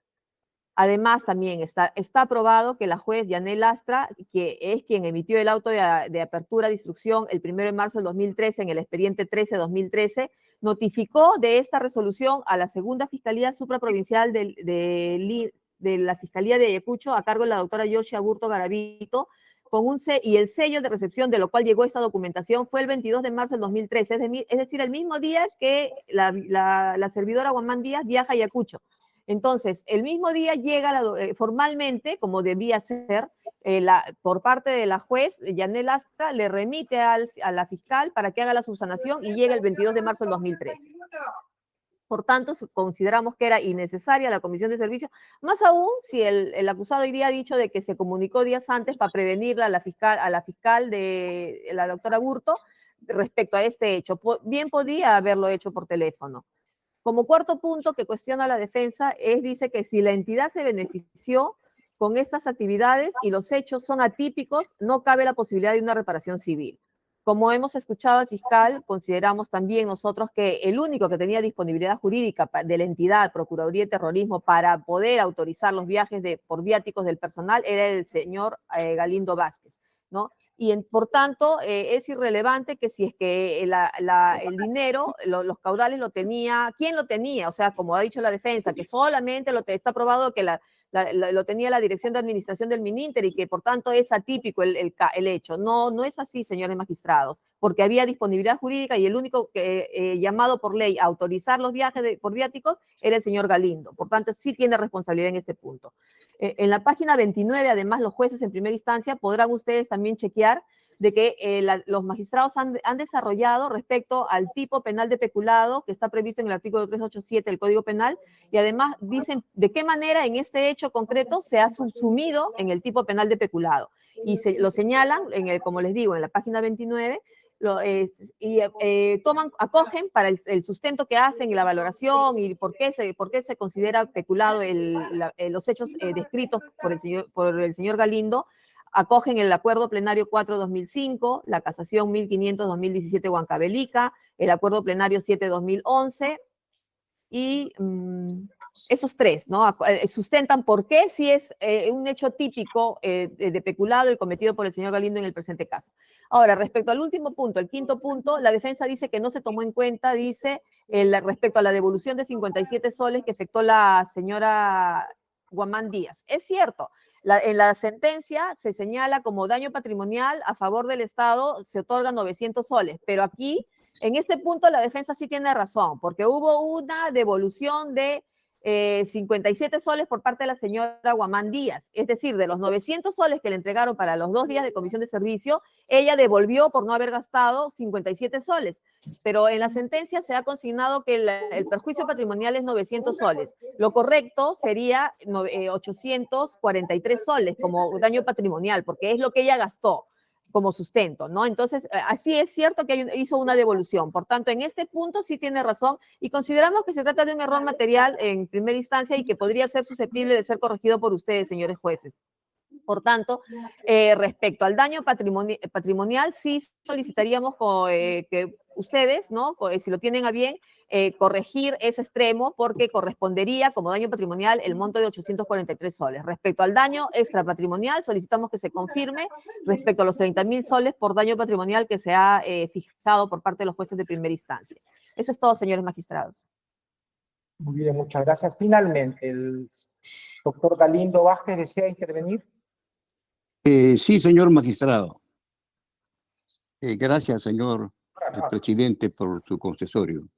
Además, también está aprobado que la juez Yanel Lastra, que es quien emitió el auto de apertura de instrucción el 1 de marzo del 2013 en el expediente 13-2013, notificó de esta resolución a la segunda Fiscalía Supraprovincial de la Fiscalía de Ayacucho, a cargo de la doctora Yoshi Aburto Garavito, y el sello de recepción de lo cual llegó esta documentación fue el 22 de marzo del 2013, es decir, el mismo día que la servidora Guamán Díaz viaja a Ayacucho. Entonces, el mismo día llega formalmente, como debía ser, por parte de la juez, Yanel Astra, le remite a la fiscal para que haga la subsanación y llega el 22 de marzo del 2013. Por tanto, consideramos que era innecesaria la comisión de servicio, más aún si el acusado hoy día ha dicho de que se comunicó días antes para prevenirla a la fiscal de la doctora Aburto respecto a este hecho. Bien podía haberlo hecho por teléfono. Como cuarto punto que cuestiona la defensa dice que si la entidad se benefició con estas actividades y los hechos son atípicos, no cabe la posibilidad de una reparación civil. Como hemos escuchado al fiscal, consideramos también nosotros que el único que tenía disponibilidad jurídica de la entidad Procuraduría de Terrorismo para poder autorizar los viajes por viáticos del personal era el señor Galindo Vázquez, ¿no? Y por tanto es irrelevante que si es que el dinero, los caudales lo tenía, ¿quién lo tenía? O sea, como ha dicho la defensa, que solamente está probado que lo tenía la Dirección de Administración del Mininter y que por tanto es atípico el hecho. No es así, señores magistrados, porque había disponibilidad jurídica y el único llamado por ley a autorizar los viajes por viáticos era el señor Galindo. Por tanto, sí tiene responsabilidad en este punto. En la página 29, además, los jueces en primera instancia podrán ustedes también chequear de que los magistrados han desarrollado respecto al tipo penal de peculado que está previsto en el artículo 387 del Código Penal y además dicen de qué manera en este hecho concreto se ha subsumido en el tipo penal de peculado. Y lo señalan, como les digo, en la página 29, acogen para el sustento que hacen y la valoración y por qué se considera peculado los hechos descritos por el señor Galindo, acogen el acuerdo plenario 4-2005, la casación 1500-2017 Huancavelica, el acuerdo plenario 7-2011 y esos tres, ¿no? Sustentan por qué si es un hecho típico de peculado el cometido por el señor Galindo en el presente caso. Ahora, respecto al último punto, el quinto punto, la defensa dice que no se tomó en cuenta, dice, respecto a la devolución de 57 soles que efectuó la señora Guamán Díaz. Es cierto, en la sentencia se señala como daño patrimonial a favor del Estado, se otorgan 900 soles, pero aquí, en este punto, la defensa sí tiene razón, porque hubo una devolución de 57 soles por parte de la señora Guamán Díaz. Es decir, de los 900 soles que le entregaron para los 2 días de comisión de servicio, ella devolvió por no haber gastado 57 soles. Pero en la sentencia se ha consignado que el perjuicio patrimonial es 900 soles. Lo correcto sería 843 soles como daño patrimonial, porque es lo que ella gastó como sustento, ¿no? Entonces, así es cierto que hizo una devolución. Por tanto, en este punto sí tiene razón y consideramos que se trata de un error material en primera instancia y que podría ser susceptible de ser corregido por ustedes, señores jueces. Por tanto, respecto al daño patrimonial, sí solicitaríamos que ustedes, ¿no? Si lo tienen a bien, corregir ese extremo porque correspondería como daño patrimonial el monto de 843 soles. Respecto al daño extrapatrimonial, solicitamos que se confirme respecto a los 30.000 soles por daño patrimonial que se ha fijado por parte de los jueces de primera instancia. Eso es todo, señores magistrados. Muy bien, muchas gracias. Finalmente, el doctor Galindo Vázquez desea intervenir. Sí, señor magistrado. Gracias, señor presidente, por su concesorio.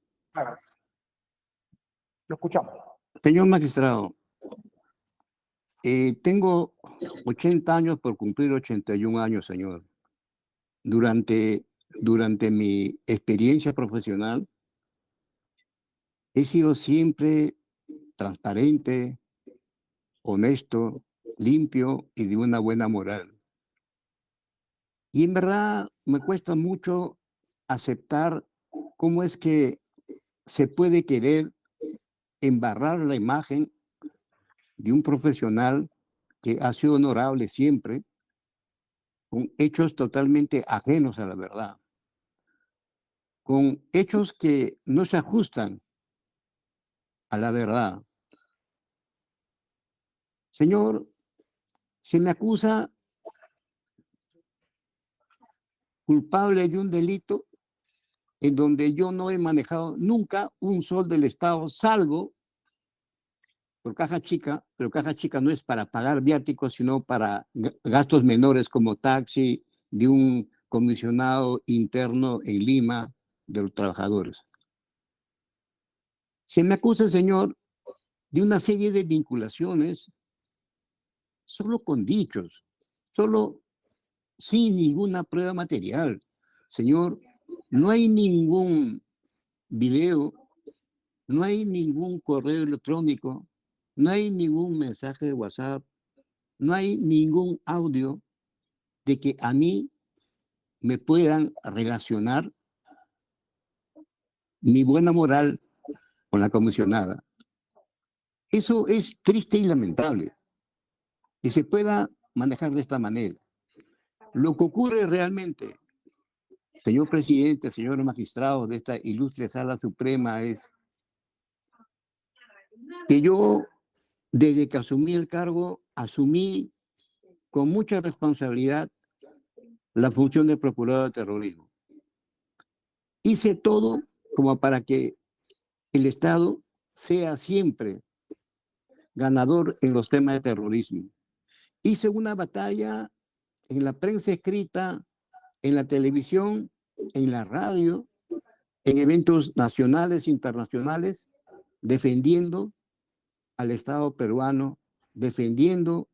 Lo escuchamos. Señor magistrado, tengo 80 años por cumplir 81 años, señor. Durante mi experiencia profesional, he sido siempre transparente, honesto, limpio y de una buena moral. Y en verdad me cuesta mucho aceptar cómo es que se puede querer embarrar la imagen de un profesional que ha sido honorable siempre, con hechos totalmente ajenos a la verdad, con hechos que no se ajustan a la verdad. Señor, se me acusa culpable de un delito en donde yo no he manejado nunca un sol del Estado, salvo por caja chica, pero caja chica no es para pagar viáticos, sino para gastos menores como taxi de un comisionado interno en Lima de los trabajadores. Se me acusa, señor, de una serie de vinculaciones solo con dichos, solo sin ninguna prueba material. Señor, no hay ningún video, no hay ningún correo electrónico, no hay ningún mensaje de WhatsApp, no hay ningún audio de que a mí me puedan relacionar mi buena moral con la comisionada. Eso es triste y lamentable, que se pueda manejar de esta manera. Lo que ocurre realmente, señor presidente, señores magistrados de esta ilustre Sala Suprema, es que yo, desde que asumí el cargo, asumí con mucha responsabilidad la función de procurador de terrorismo. Hice todo como para que el Estado sea siempre ganador en los temas de terrorismo. Hice una batalla en la prensa escrita, en la televisión, en la radio, en eventos nacionales e internacionales, defendiendo al Estado peruano, defendiendo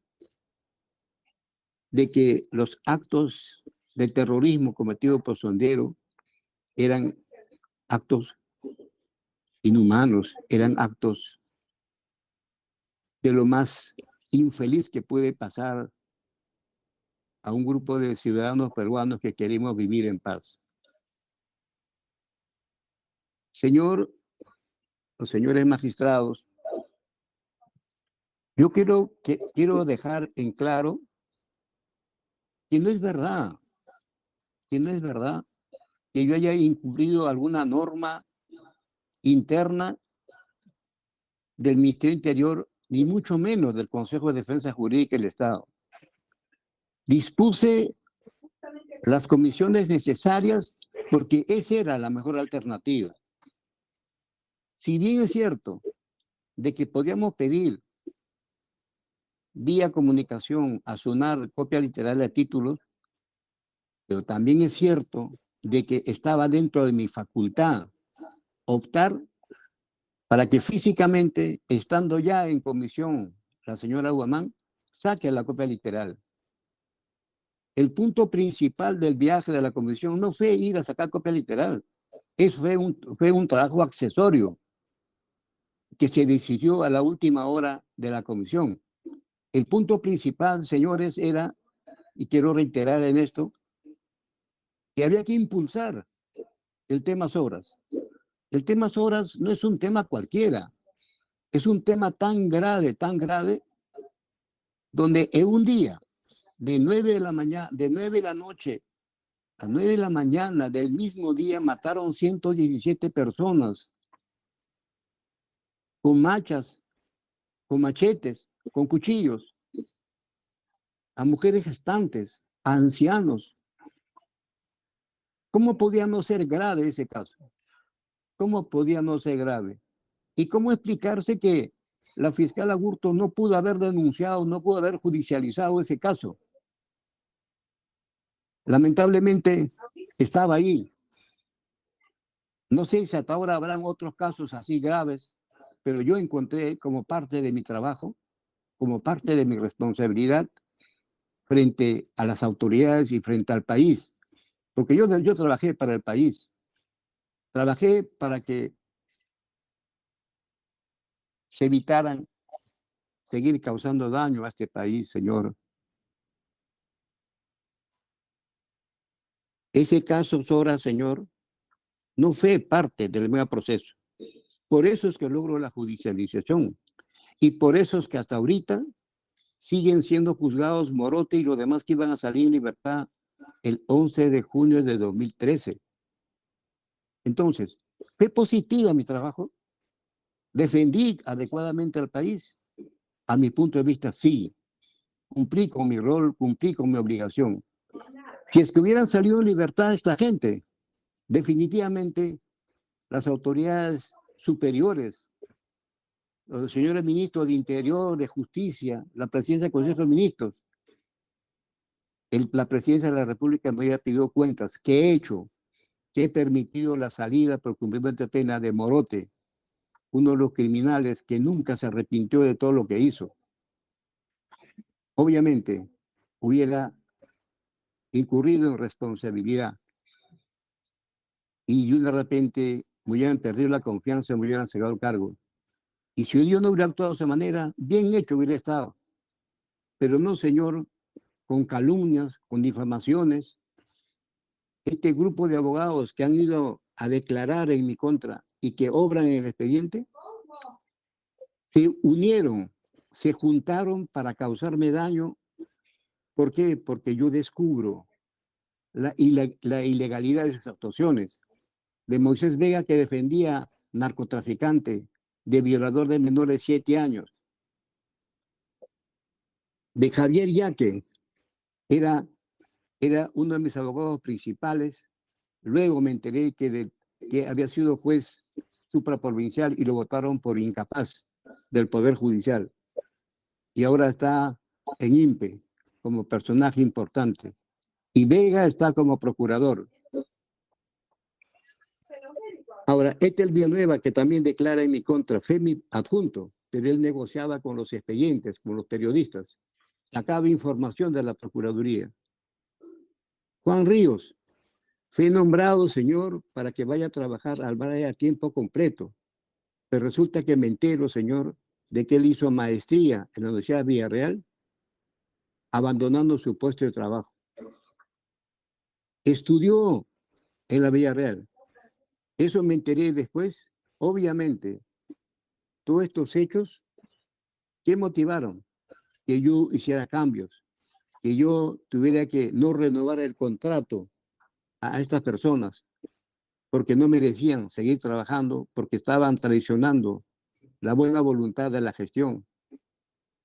de que los actos de terrorismo cometidos por Sondero eran actos inhumanos, eran actos de lo más infeliz que puede pasar a un grupo de ciudadanos peruanos que queremos vivir en paz. Señor, los señores magistrados, yo quiero dejar en claro que no es verdad, que yo haya incumplido alguna norma interna del Ministerio Interior, ni mucho menos del Consejo de Defensa Jurídica del Estado. Dispuse las comisiones necesarias porque esa era la mejor alternativa. Si bien es cierto de que podíamos pedir vía comunicación a SUNAR copia literal de títulos, pero también es cierto de que estaba dentro de mi facultad optar para que físicamente, estando ya en comisión, la señora Guamán saque la copia literal. El punto principal del viaje de la comisión no fue ir a sacar copia literal. Eso fue un trabajo accesorio que se decidió a la última hora de la comisión. El punto principal, señores, era, y quiero reiterar en esto, que había que impulsar el tema Sobras. El tema Sobras no es un tema cualquiera, es un tema tan grave, donde en un día, de 9 de la mañana, de 9 de la noche a 9 de la mañana del mismo día, mataron 117 personas con machas, con machetes, con cuchillos, a mujeres gestantes, a ancianos. ¿Cómo podía no ser grave ese caso? ¿Cómo podía no ser grave? ¿Y cómo explicarse que la fiscal Agurto no pudo haber denunciado, no pudo haber judicializado ese caso? Lamentablemente estaba ahí. No sé si hasta ahora habrán otros casos así graves, pero yo encontré como parte de mi trabajo, como parte de mi responsabilidad frente a las autoridades y frente al país, porque yo trabajé para el país, trabajé para que se evitaran seguir causando daño a este país, señor. Ese caso Sobras, señor, no fue parte del nuevo proceso. Por eso es que logró la judicialización. Y por eso es que hasta ahorita siguen siendo juzgados Morote y los demás que iban a salir en libertad el 11 de junio de 2013. Entonces, ¿fue positiva mi trabajo? ¿Defendí adecuadamente al país? A mi punto de vista, sí. Cumplí con mi rol, cumplí con mi obligación. Si es que hubieran salido en libertad esta gente, definitivamente las autoridades superiores, los señores ministros de Interior, de Justicia, la presidencia del Consejo de Ministros, la presidencia de la República me había pedido cuentas. ¿Qué he hecho? ¿Qué he permitido la salida por cumplimiento de pena de Morote, uno de los criminales que nunca se arrepintió de todo lo que hizo? Obviamente, hubiera incurrido en responsabilidad y de repente me hubieran perdido la confianza, me hubieran cegado el cargo. Y si yo no hubiera actuado de esa manera, bien hecho hubiera estado. Pero no, señor, con calumnias, con difamaciones. Este grupo de abogados que han ido a declarar en mi contra y que obran en el expediente, se unieron, se juntaron para causarme daño. ¿Por qué? Porque yo descubro la ilegalidad de sus actuaciones. De Moisés Vega, que defendía narcotraficante, de violador de menores de 7 años. De Javier Yaque, era uno de mis abogados principales. Luego me enteré que había sido juez supraprovincial y lo votaron por incapaz del Poder Judicial. Y ahora está en INPE como personaje importante. Y Vega está como procurador. Ahora, Etel Villanueva, que también declara en mi contra, fue mi adjunto, pero él negociaba con los expedientes, con los periodistas. Sacaba información de la Procuraduría. Juan Ríos, fue nombrado, señor, para que vaya a trabajar al Valle a tiempo completo. Pero resulta que me entero, señor, de que él hizo maestría en la Universidad de Villarreal, abandonando su puesto de trabajo. Estudió en la Villarreal. Eso me enteré después. Obviamente, todos estos hechos, ¿qué motivaron? Que yo hiciera cambios, que yo tuviera que no renovar el contrato a estas personas, porque no merecían seguir trabajando, porque estaban traicionando la buena voluntad de la gestión,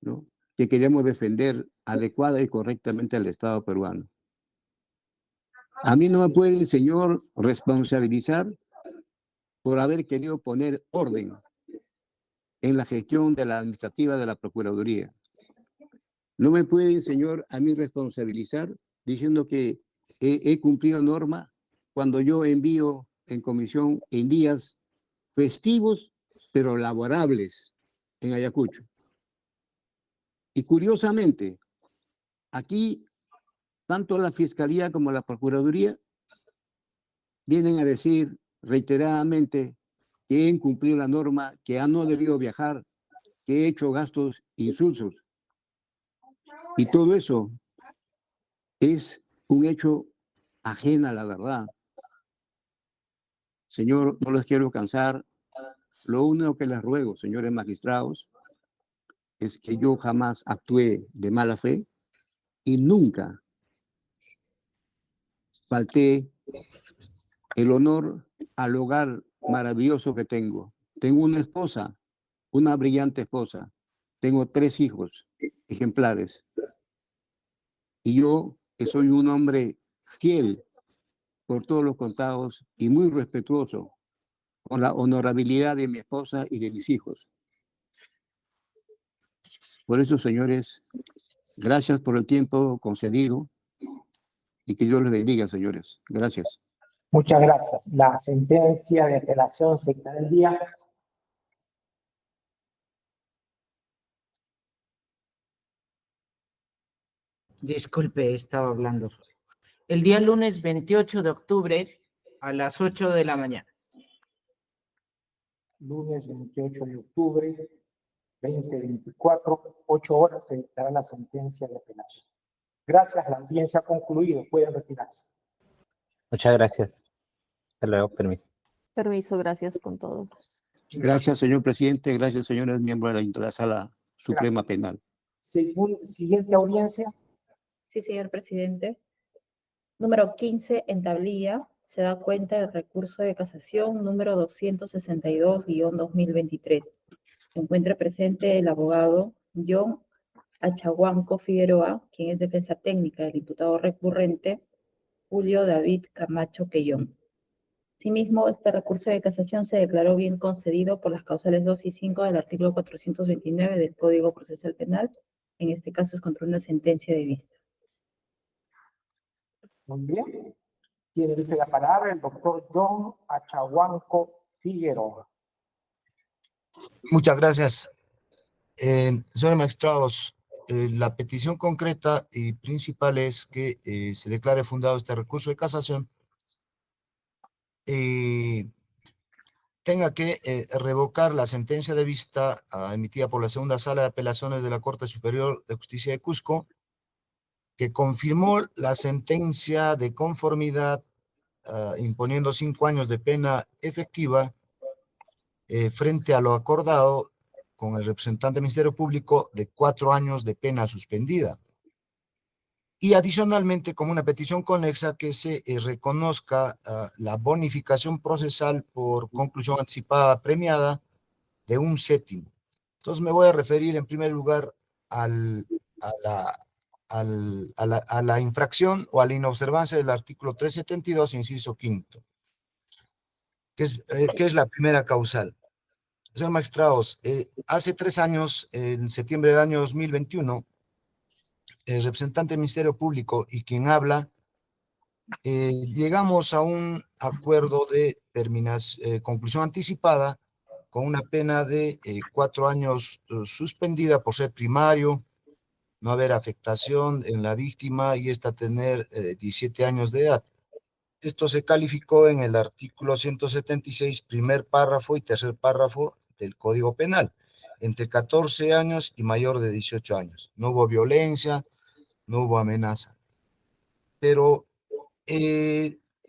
¿no? Que queríamos defender adecuada y correctamente al Estado peruano. A mí no me puede el señor responsabilizar por haber querido poner orden en la gestión de la administrativa de la Procuraduría. No me puede, señor, a mí responsabilizar diciendo que he cumplido norma cuando yo envío en comisión en días festivos pero laborables en Ayacucho. Y curiosamente, aquí, tanto la Fiscalía como la Procuraduría vienen a decir reiteradamente que he incumplido la norma, que no he debido viajar, que he hecho gastos insulsos. Y todo eso es un hecho ajeno a la verdad. Señor, no les quiero cansar. Lo único que les ruego, señores magistrados, es que yo jamás actué de mala fe y nunca falté el honor al hogar maravilloso que tengo. Tengo una esposa, una brillante esposa. Tengo 3 hijos ejemplares. Y yo, que soy un hombre fiel por todos los contados y muy respetuoso con la honorabilidad de mi esposa y de mis hijos. Por eso, señores, gracias por el tiempo concedido y que Dios les bendiga, señores. Gracias. Muchas gracias. La sentencia de apelación se queda el día. Disculpe, estaba hablando. El día lunes 28 de octubre a las 8 de la mañana. Lunes 28 de octubre, 2024, 8 horas, se dictará la sentencia de apelación. Gracias, la audiencia ha concluido. Pueden retirarse. Muchas gracias. Hasta luego, permiso. Permiso, gracias con todos. Gracias, señor presidente. Gracias, señores miembros de la Sala Suprema Penal. Siguiente audiencia. Sí, señor presidente. Número 15 en tablilla, se da cuenta del recurso de casación número 262-2023. Se encuentra presente el abogado John Achahuanco Figueroa, quien es defensa técnica del imputado recurrente Julio David Camacho Quellón. Asimismo, este recurso de casación se declaró bien concedido por las causales 2 y 5 del artículo 429 del Código Procesal Penal. En este caso es contra una sentencia de vista. Muy bien. Tiene dice la palabra el doctor John Achahuanco Figueroa. Muchas gracias. Señores magistrados, la petición concreta y principal es que se declare fundado este recurso de casación, tenga que revocar la sentencia de vista emitida por la segunda sala de apelaciones de la Corte Superior de Justicia de Cusco, que confirmó la sentencia de conformidad imponiendo 5 años de pena efectiva frente a lo acordado con el representante del Ministerio Público de 4 años de pena suspendida. Y adicionalmente, como una petición conexa, que se reconozca la bonificación procesal por conclusión anticipada premiada de 1/7. Entonces me voy a referir en primer lugar a la infracción o a la inobservancia del artículo 372, inciso 5, que es la primera causal. Señores magistrados, hace 3 años, en septiembre del año 2021, el representante del Ministerio Público y quien habla, llegamos a un acuerdo de conclusión anticipada con una pena de 4 años suspendida por ser primario, no haber afectación en la víctima y esta tener 17 años de edad. Esto se calificó en el artículo 176, primer párrafo y tercer párrafo del Código Penal, entre 14 años y mayor de 18 años. No hubo violencia, no hubo amenaza. Pero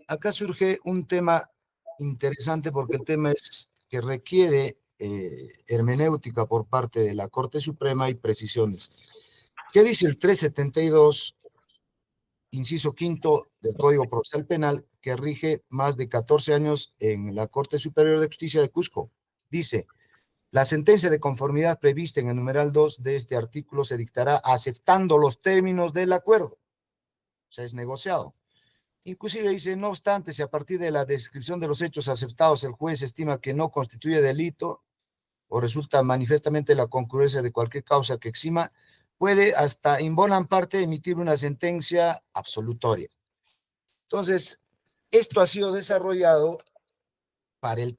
acá surge un tema interesante porque el tema es que requiere hermenéutica por parte de la Corte Suprema y precisiones. ¿Qué dice el 372, inciso 5 del Código Procesal Penal, que rige más de 14 años en la Corte Superior de Justicia de Cusco? Dice: la sentencia de conformidad prevista en el numeral 2 de este artículo se dictará aceptando los términos del acuerdo. O sea, es negociado. Inclusive dice, no obstante, si a partir de la descripción de los hechos aceptados el juez estima que no constituye delito o resulta manifiestamente la concurrencia de cualquier causa que exima, puede hasta in bonam parte emitir una sentencia absolutoria. Entonces, esto ha sido desarrollado para el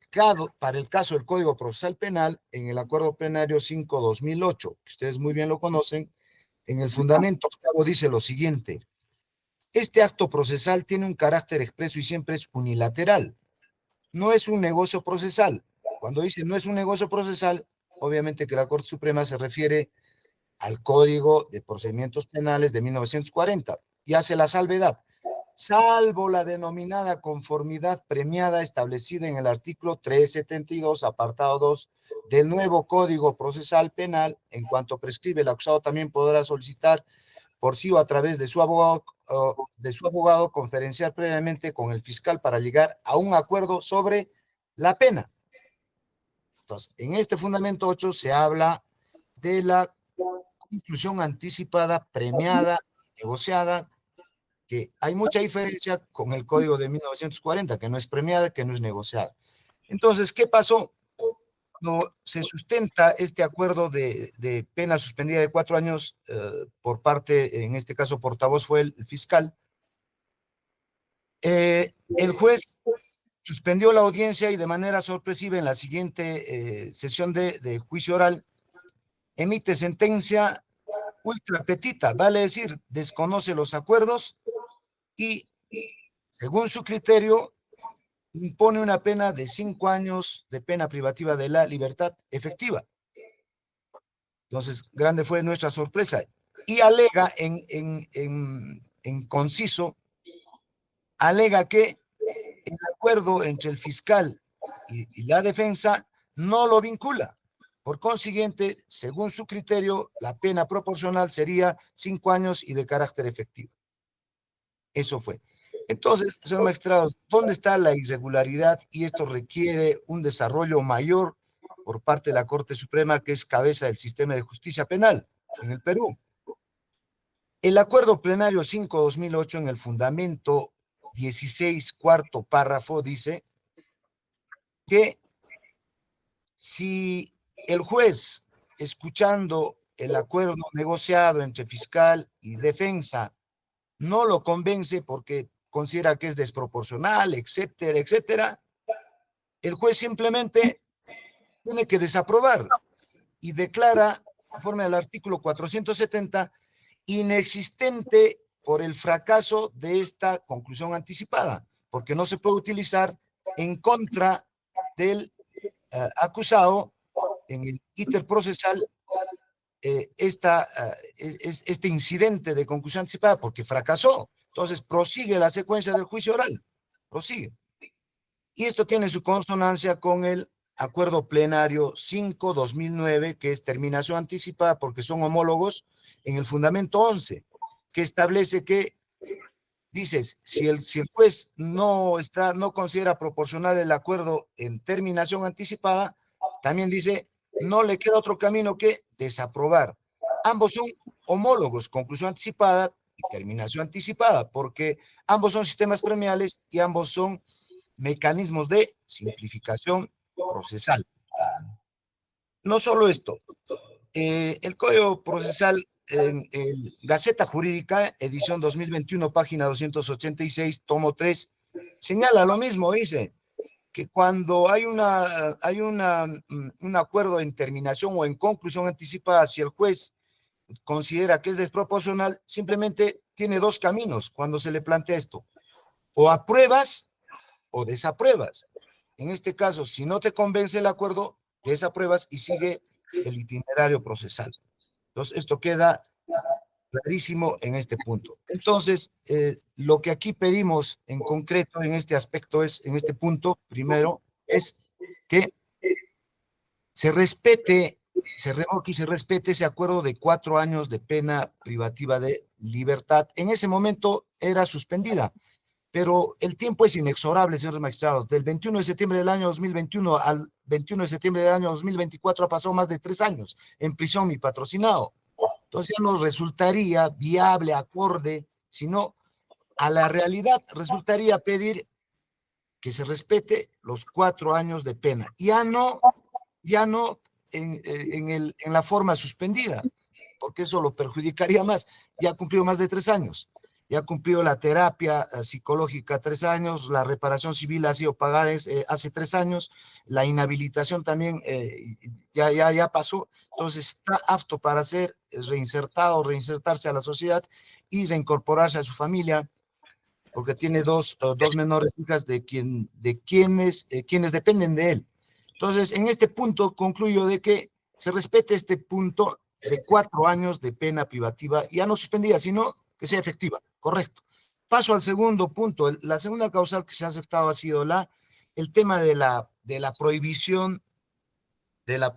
caso del Código Procesal Penal, en el Acuerdo Plenario 5/2008, que ustedes muy bien lo conocen, en el fundamento octavo dice lo siguiente: este acto procesal tiene un carácter expreso y siempre es unilateral. No es un negocio procesal. Cuando dice no es un negocio procesal, obviamente que la Corte Suprema se refiere al Código de Procedimientos Penales de 1940 y hace la salvedad: salvo la denominada conformidad premiada establecida en el artículo 372, apartado 2 del nuevo Código Procesal Penal, en cuanto prescribe, el acusado también podrá solicitar por sí o a través de su abogado conferenciar previamente con el fiscal para llegar a un acuerdo sobre la pena. Entonces, en este fundamento 8 se habla de la conclusión anticipada, premiada, negociada, que hay mucha diferencia con el Código de 1940, que no es premiada, que no es negociada. Entonces, ¿qué pasó? No se sustenta este acuerdo de pena suspendida de 4 años por parte, en este caso portavoz fue el fiscal. El juez suspendió la audiencia y de manera sorpresiva en la siguiente sesión de juicio oral emite sentencia ultra petita, vale decir, desconoce los acuerdos y, según su criterio, impone una pena de 5 años de pena privativa de la libertad efectiva. Entonces, grande fue nuestra sorpresa. Y alega en conciso, alega que el acuerdo entre el fiscal y la defensa no lo vincula. Por consiguiente, según su criterio, la pena proporcional sería 5 años y de carácter efectivo. Eso fue. Entonces, señor magistrado, ¿dónde está la irregularidad? Y esto requiere un desarrollo mayor por parte de la Corte Suprema, que es cabeza del sistema de justicia penal en el Perú. El Acuerdo Plenario 5/2008, en el fundamento 16, cuarto párrafo, dice que si el juez, escuchando el acuerdo negociado entre fiscal y defensa, no lo convence porque considera que es desproporcional, etcétera, etcétera, el juez simplemente tiene que desaprobar y declara, conforme al artículo 470, inexistente por el fracaso de esta conclusión anticipada, porque no se puede utilizar en contra del acusado en el íter procesal este incidente de conclusión anticipada, porque fracasó. Entonces prosigue la secuencia del juicio oral, prosigue. Y esto tiene su consonancia con el Acuerdo Plenario 5/2009, que es terminación anticipada porque son homólogos, en el fundamento 11, que establece que, dices, si el juez no considera proporcional el acuerdo en terminación anticipada, también dice, no le queda otro camino que desaprobar. Ambos son homólogos, conclusión anticipada y terminación anticipada, porque ambos son sistemas premiales y ambos son mecanismos de simplificación procesal. No solo esto, el Código Procesal en el Gaceta Jurídica, edición 2021, página 286, tomo 3, señala lo mismo, dice que cuando hay un acuerdo en terminación o en conclusión anticipada, si el juez considera que es desproporcional, simplemente tiene 2 caminos cuando se le plantea esto: o apruebas o desapruebas. En este caso, si no te convence el acuerdo, desapruebas y sigue el itinerario procesal. Entonces, esto queda clarísimo en este punto. Entonces, lo que aquí pedimos en concreto en este aspecto es, en este punto, primero, es que se respete, se revoque y se respete ese acuerdo de 4 años de pena privativa de libertad. En ese momento era suspendida, pero el tiempo es inexorable, señores magistrados. Del 21 de septiembre del año 2021 al 21 de septiembre del año 2024 ha pasado más de 3 años en prisión mi patrocinado. Entonces ya nos resultaría viable, acorde, sino a la realidad resultaría pedir que se respete los 4 años de pena. Ya no en la forma suspendida, porque eso lo perjudicaría más. Ya ha cumplido más de 3 años. ya cumplió la terapia psicológica 3 años, la reparación civil ha sido pagada hace 3 años, la inhabilitación también ya pasó, entonces está apto para ser reinsertarse a la sociedad y reincorporarse a su familia, porque tiene dos menores hijas de quienes dependen de él. Entonces, en este punto concluyo de que se respete este punto de 4 años de pena privativa, ya no suspendida, sino que sea efectiva, correcto. Paso al segundo punto. La segunda causal que se ha aceptado ha sido el tema de la prohibición de la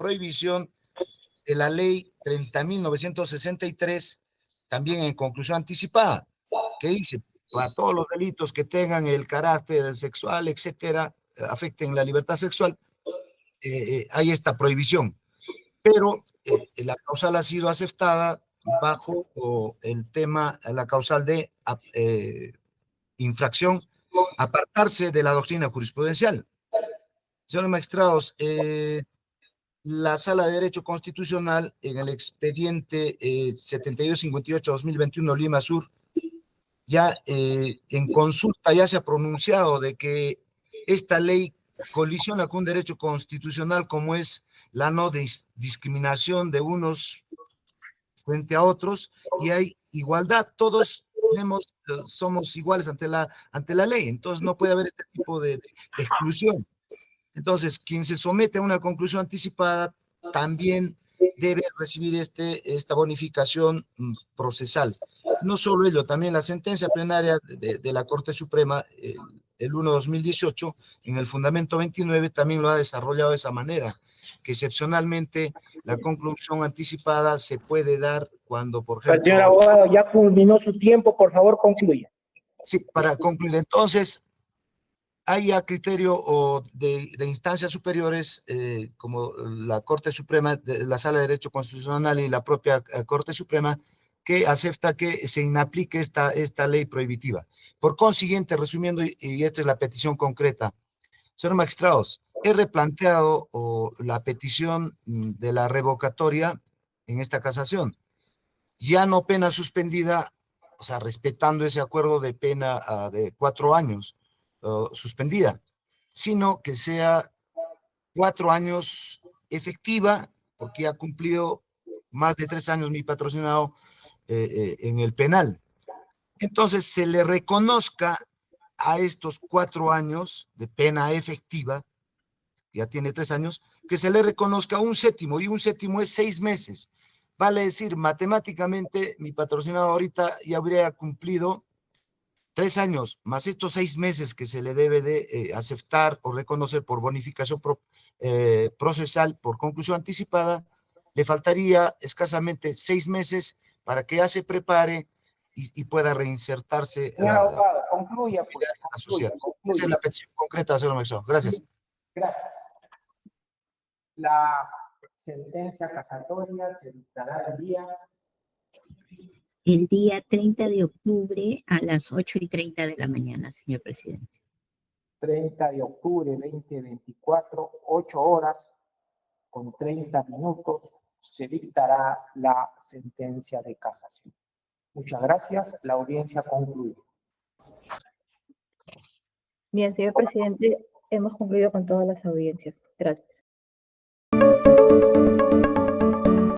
ley 30.963, también en conclusión anticipada, que dice, para todos los delitos que tengan el carácter sexual, etcétera, afecten la libertad sexual, hay esta prohibición. Pero la causal ha sido aceptada bajo el tema, la causal de infracción, apartarse de la doctrina jurisprudencial. Señores magistrados, la Sala de Derecho Constitucional, en el expediente 7258-2021 Lima Sur, ya en consulta ya se ha pronunciado de que esta ley colisiona con un derecho constitucional como es la no discriminación de unos frente a otros, y hay igualdad, todos somos iguales ante la ley, entonces no puede haber este tipo de exclusión. Entonces, quien se somete a una conclusión anticipada también debe recibir esta bonificación procesal. No solo ello, también la sentencia plenaria de la Corte Suprema, el 1/2018, en el fundamento 29, también lo ha desarrollado de esa manera, que excepcionalmente la conclusión anticipada se puede dar cuando, por ejemplo... Señor abogado, ya culminó su tiempo, por favor, concluya. Sí, para concluir, entonces, hay a criterio de instancias superiores, como la Corte Suprema, la Sala de Derecho Constitucional y la propia Corte Suprema, que acepta que se inaplique esta ley prohibitiva. Por consiguiente, resumiendo, y esta es la petición concreta, señores magistrados, he replanteado la petición de la revocatoria en esta casación. Ya no pena suspendida, o sea, respetando ese acuerdo de pena de 4 años, suspendida, sino que sea 4 años efectiva, porque ha cumplido más de 3 años mi patrocinado en el penal. Entonces, se le reconozca a estos 4 años de pena efectiva, ya tiene 3 años, que se le reconozca un séptimo, y un séptimo es 6 meses. Vale decir, matemáticamente, mi patrocinado ahorita ya habría cumplido 3 años, más estos 6 meses que se le debe de aceptar o reconocer por bonificación procesal, por conclusión anticipada, le faltaría escasamente 6 meses para que ya se prepare y pueda reinsertarse Señor abogado, concluya, pues, a la sociedad. concluya. Esa es la petición concreta, señor magistrado. Gracias. Gracias. La sentencia casatoria se dictará el día 30 de octubre a las 8:30 de la mañana, señor presidente. 30 de octubre 2024, 8 horas con 30 minutos, se dictará la sentencia de casación. Muchas gracias. La audiencia concluye. Bien, señor presidente, hemos concluido con todas las audiencias. Gracias.